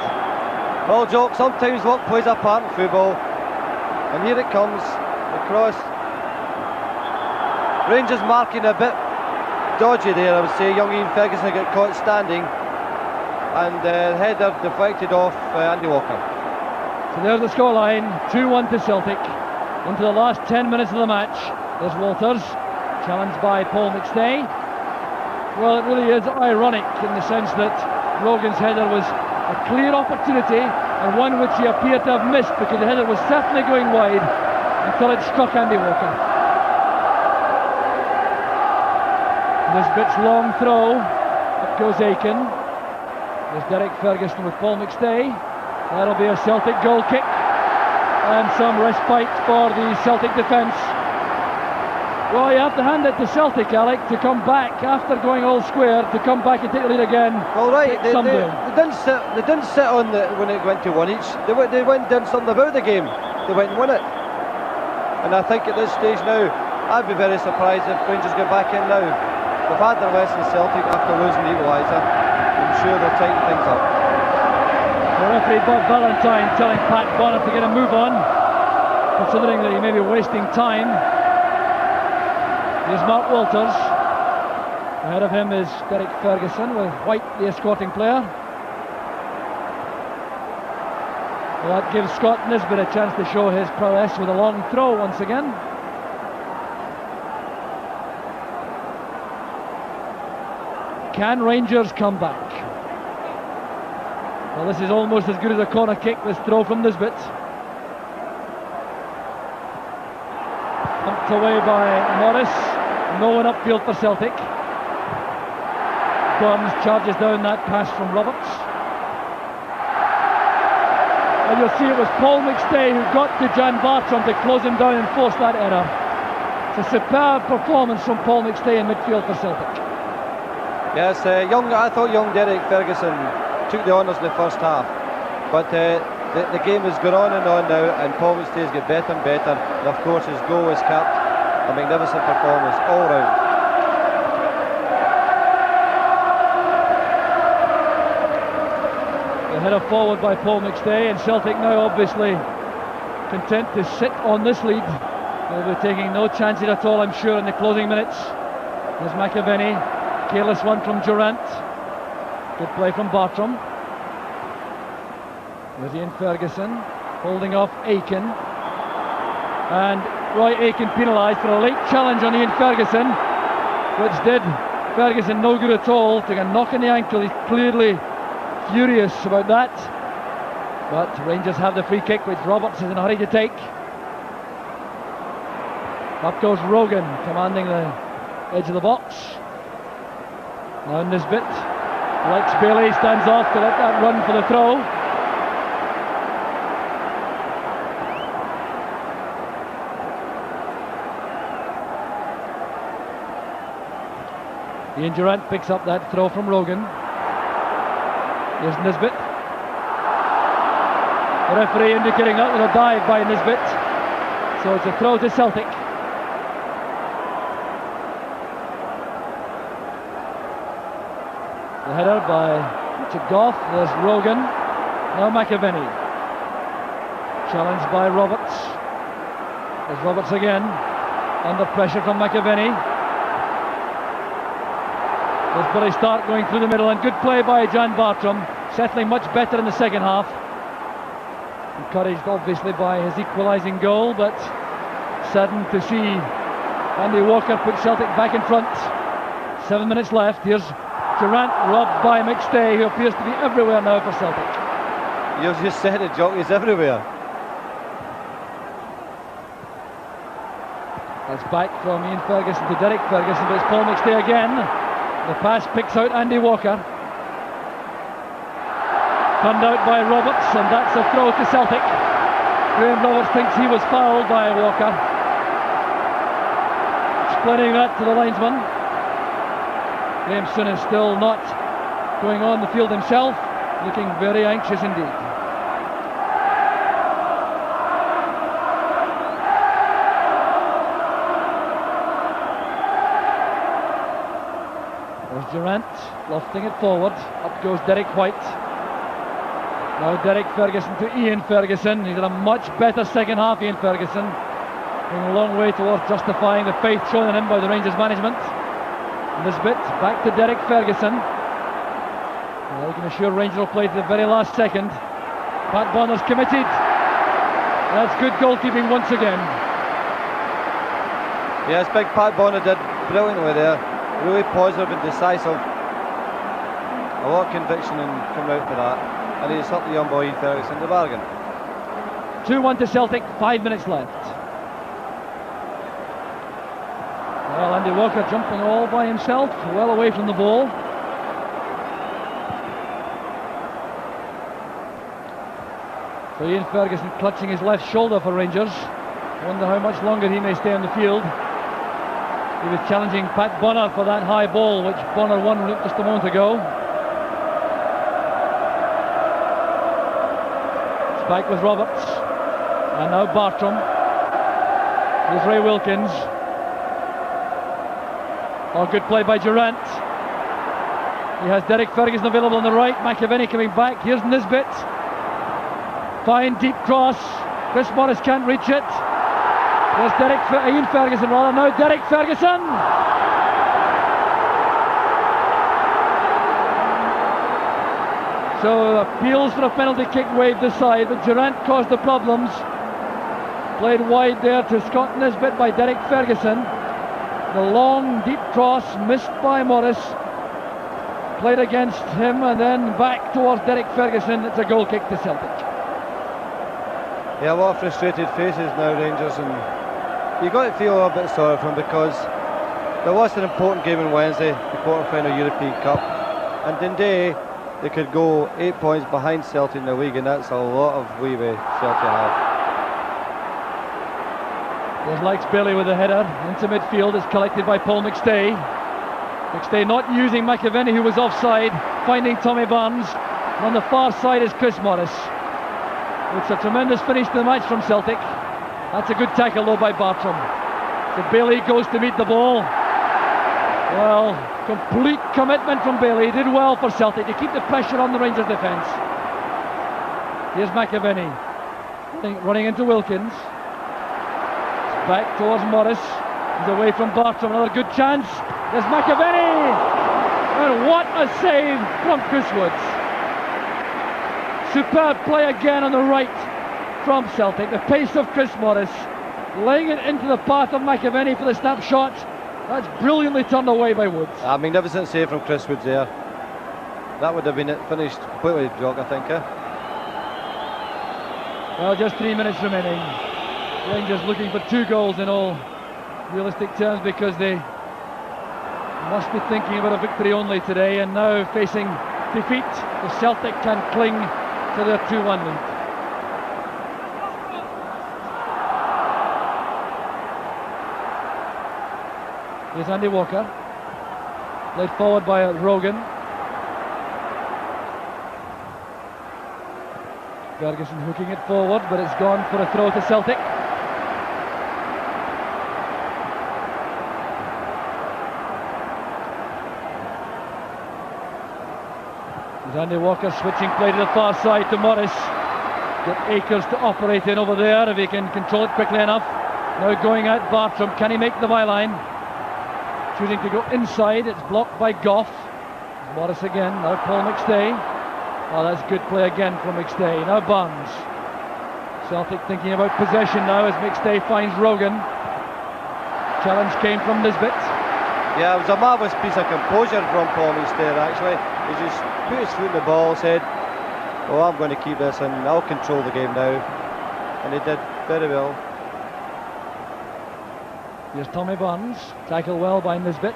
Well, Jock, sometimes luck plays a part in football, and here it comes, the cross. Rangers marking a bit dodgy there, I would say. Young Ian Ferguson got caught standing, and the header deflected off Andy Walker. So there's the scoreline, 2-1 to Celtic. Into the last 10 minutes of the match. There's Walters, challenged by Paul McStay. Well, it really is ironic in the sense that Rogan's header was a clear opportunity, and one which he appeared to have missed, because the header was certainly going wide until it struck Andy Walker. Nisbet's long throw, up goes Aitken. There's Derek Ferguson with Paul McStay. That'll be a Celtic goal kick, and some respite for the Celtic defence. Well, you have to hand it to Celtic, Alec, to come back after going all square, to come back and take the lead again. Well, right, they didn't sit on when it went to one each. They went and did something about the game. They went and won it. And I think at this stage now, I'd be very surprised if Rangers get back in now. They've had their Western Celtic after losing the equaliser. I'm sure they'll tighten things up. The referee Bob Valentine telling Pat Bonner to get a move on, considering that he may be wasting time. Here's Mark Walters. Ahead of him is Derek Ferguson, with Whyte the escorting player. Well, that gives Scott Nisbet a chance to show his prowess with a long throw once again. Can Rangers come back? Well, this is almost as good as a corner kick, this throw from Nisbet. Pumped away by Morris. No one upfield for Celtic. Burns charges down that pass from Roberts. And you'll see it was Paul McStay who got to Jan Bartram to close him down and force that error. It's a superb performance from Paul McStay in midfield for Celtic. Yes, I thought young Derek Ferguson took the honours in the first half, but the game has gone on now, and Paul McStay's get better and better, and of course his goal is capped. A magnificent performance all round. The header forward by Paul McStay, and Celtic now obviously content to sit on this lead. They'll be taking no chances at all, I'm sure, in the closing minutes. There's McAvennue, careless one from Durrant. Good play from Bartram. There's Ian Ferguson holding off Aitken, and Roy Aitken penalised for a late challenge on Ian Ferguson, which did Ferguson no good at all. Took a knock in the ankle. He's clearly furious about that, but Rangers have the free kick, which Roberts is in a hurry to take. Up goes Rogan, commanding the edge of the box. Now Nisbet likes Ballie, stands off to let that run for the throw. Ian Durrant picks up that throw from Rogan. Here's Nisbet. The referee indicating that was a dive by Nisbet. So it's a throw to Celtic. The header by Gough. There's Rogan. Now McAvennue. Challenged by Roberts. There's Roberts again. Under pressure from McAvennue. There's Billy Stark going through the middle, and good play by Jan Bartram, settling much better in the second half. Encouraged obviously by his equalising goal, but saddened to see Andy Walker put Celtic back in front. 7 minutes left. Here's Durrant, robbed by McStay, who appears to be everywhere now for Celtic. You've just said it, Jock, he's everywhere. That's back from Ian Ferguson to Derek Ferguson, but it's Paul McStay again. The pass picks out Andy Walker. Turned out by Roberts, and that's a throw to Celtic. Graham Roberts thinks he was fouled by Walker. explaining that to the linesman. Grahamson is still not going on the field himself, looking very anxious indeed. There's Durrant lofting it forward. Up goes Derek Whyte. Now Derek Ferguson to Ian Ferguson. He's had a much better second half, Ian Ferguson. Going a long way towards justifying the faith shown in him by the Rangers management. Nisbet back to Derek Ferguson. Well, he can assure Rangers will play to the very last second. Pat Bonner's committed. That's good goalkeeping once again. Yes, big Pat Bonner did brilliantly there. Really positive and decisive. A lot of conviction in coming out for that. And he's hurt the young boy Ian Ferguson the bargain. 2-1 to Celtic, 5 minutes left. Well, Andy Walker jumping all by himself, well away from the ball. So Ian Ferguson clutching his left shoulder for Rangers. Wonder how much longer he may stay on the field. He was challenging Pat Bonner for that high ball, which Bonner won just a moment ago. It's back with Roberts. And now Bartram. Here's Ray Wilkins. Oh, good play by Durrant. He has Derek Ferguson available on the right. McAvennue coming back. Here's Nisbet. Fine deep cross. Chris Morris can't reach it. There's Ian Ferguson rather. Now Derek Ferguson. So appeals for a penalty kick waved aside, but Durrant caused the problems. Played wide there to Scott Nisbet by Derek Ferguson. The long deep cross missed by Morris. Played against him and then back towards Derek Ferguson. It's a goal kick to Celtic. Yeah, a lot of frustrated faces now, Rangers, and you've got to feel a bit sorry for them because there was an important game on Wednesday, the quarter-final European Cup, and today they could go 8 points behind Celtic in the league, and that's a lot of leeway Celtic have. There's Lex Bailey with the header into midfield. It's collected by Paul McStay. McStay not using McAvennue, who was offside, finding Tommy Barnes. And on the far side is Chris Morris. It's a tremendous finish to the match from Celtic. That's a good tackle though by Bartram. So Bailey goes to meet the ball. Well, complete commitment from Bailey. He did well for Celtic to keep the pressure on the Rangers defence. Here's McAvennue running into Wilkins. Back towards Morris. He's away from Bartram. Another good chance. There's McAvennue. And what a save from Chris Woods. Superb play again on the right from Celtic. The pace of Chris Morris, laying it into the path of McAvennue for the snapshot. That's brilliantly turned away by Woods. A magnificent save from Chris Woods there. That would have been it, finished completely joke, I think. Well, just 3 minutes remaining. Rangers looking for 2 goals in all realistic terms because they must be thinking about a victory only today, and now facing defeat, the Celtic can cling to their 2-1 lead. Here's Andy Walker, led forward by Rogan. Ferguson hooking it forward, but it's gone for a throw to Celtic. Andy Walker switching play to the far side to Morris. Get Akers to operate in over there if he can control it quickly enough. Now going out Bartram, can he make the byline? Choosing to go inside, it's blocked by Gough. Morris again, now Paul McStay. Oh, that's good play again from McStay. Now Barnes. Celtic thinking about possession now as McStay finds Rogan. Challenge came from Nisbet. Yeah, it was a marvellous piece of composure from Paul McStay actually. He just put his foot in the ball, said, "Oh, I'm going to keep this and I'll control the game now." And he did very well. Here's Tommy Barnes, tackled well by Nisbet.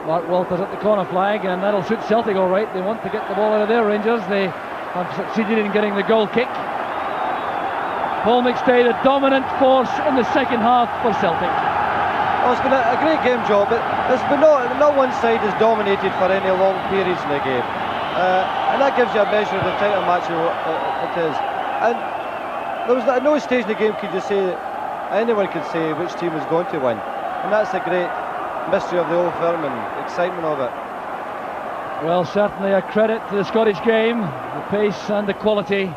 Mark Walters at the corner flag, and that'll suit Celtic all right. They want to get the ball out of their Rangers. They have succeeded in getting the goal kick. Paul McStay, the dominant force in the second half for Celtic. Well, it's been a great game, Joe, but there's been not one side has dominated for any long periods in the game. And that gives you a measure of the type of match it is. And there was at no stage in the game could you say, anyone could say which team was going to win. And that's the great mystery of the Old Firm and excitement of it. Well, certainly a credit to the Scottish game, the pace and the quality,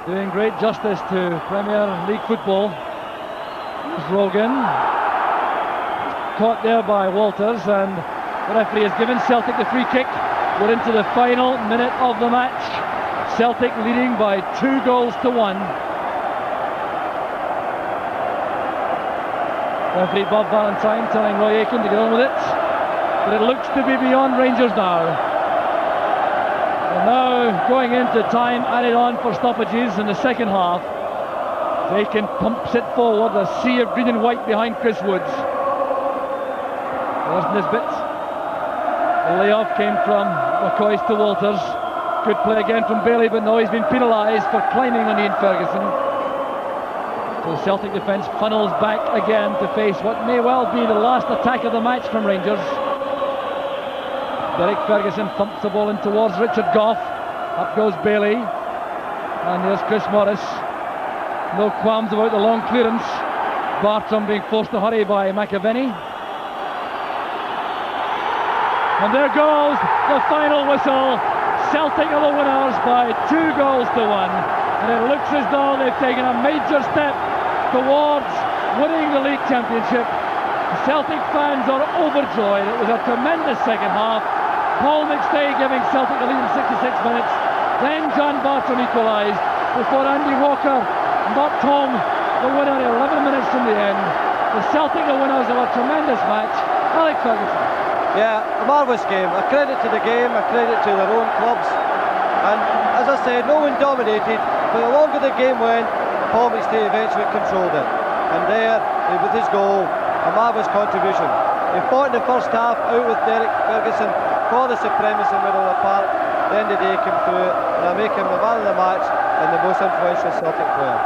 doing great justice to Premier League football. Here's Rogan, caught there by Walters, and the referee has given Celtic the free kick. We're into the final minute of the match. Celtic leading by 2 goals to 1. Referee Bob Valentine telling Roy Aitken to get on with it, but it looks to be beyond Rangers now. And now going into time added on for stoppages in the second half. Aitken pumps it forward, a sea of green and white behind Chris Woods. There's Nisbet. The layoff came from McCoist to Walters. Good play again from Ballie, but no, he's been penalised for climbing on Ian Ferguson. So the Celtic defence funnels back again to face what may well be the last attack of the match from Rangers. Derek Ferguson thumps the ball in towards Richard Gough. Up goes Ballie. And there's Chris Morris. No qualms about the long clearance. Bartram being forced to hurry by McAvennue. And there goes the final whistle. Celtic are the winners by 2 goals to 1. And it looks as though they've taken a major step towards winning the league championship. The Celtic fans are overjoyed. It was a tremendous second half. Paul McStay giving Celtic a lead in 66 minutes. Then John Bartram equalised before Andy Walker knocked home the winner 11 minutes from the end. The Celtic are winners of a tremendous match. Alec Ferguson. Yeah, a marvellous game. A credit to the game, a credit to their own clubs. And as I said, no one dominated, but the longer the game went, Paul McStay eventually controlled it. And there, with his goal, a marvellous contribution. He fought in the first half out with Derek Ferguson for the supremacy in the middle of the park. At the end of the day, he came through it, and I make him the man of the match and the most influential Celtic player.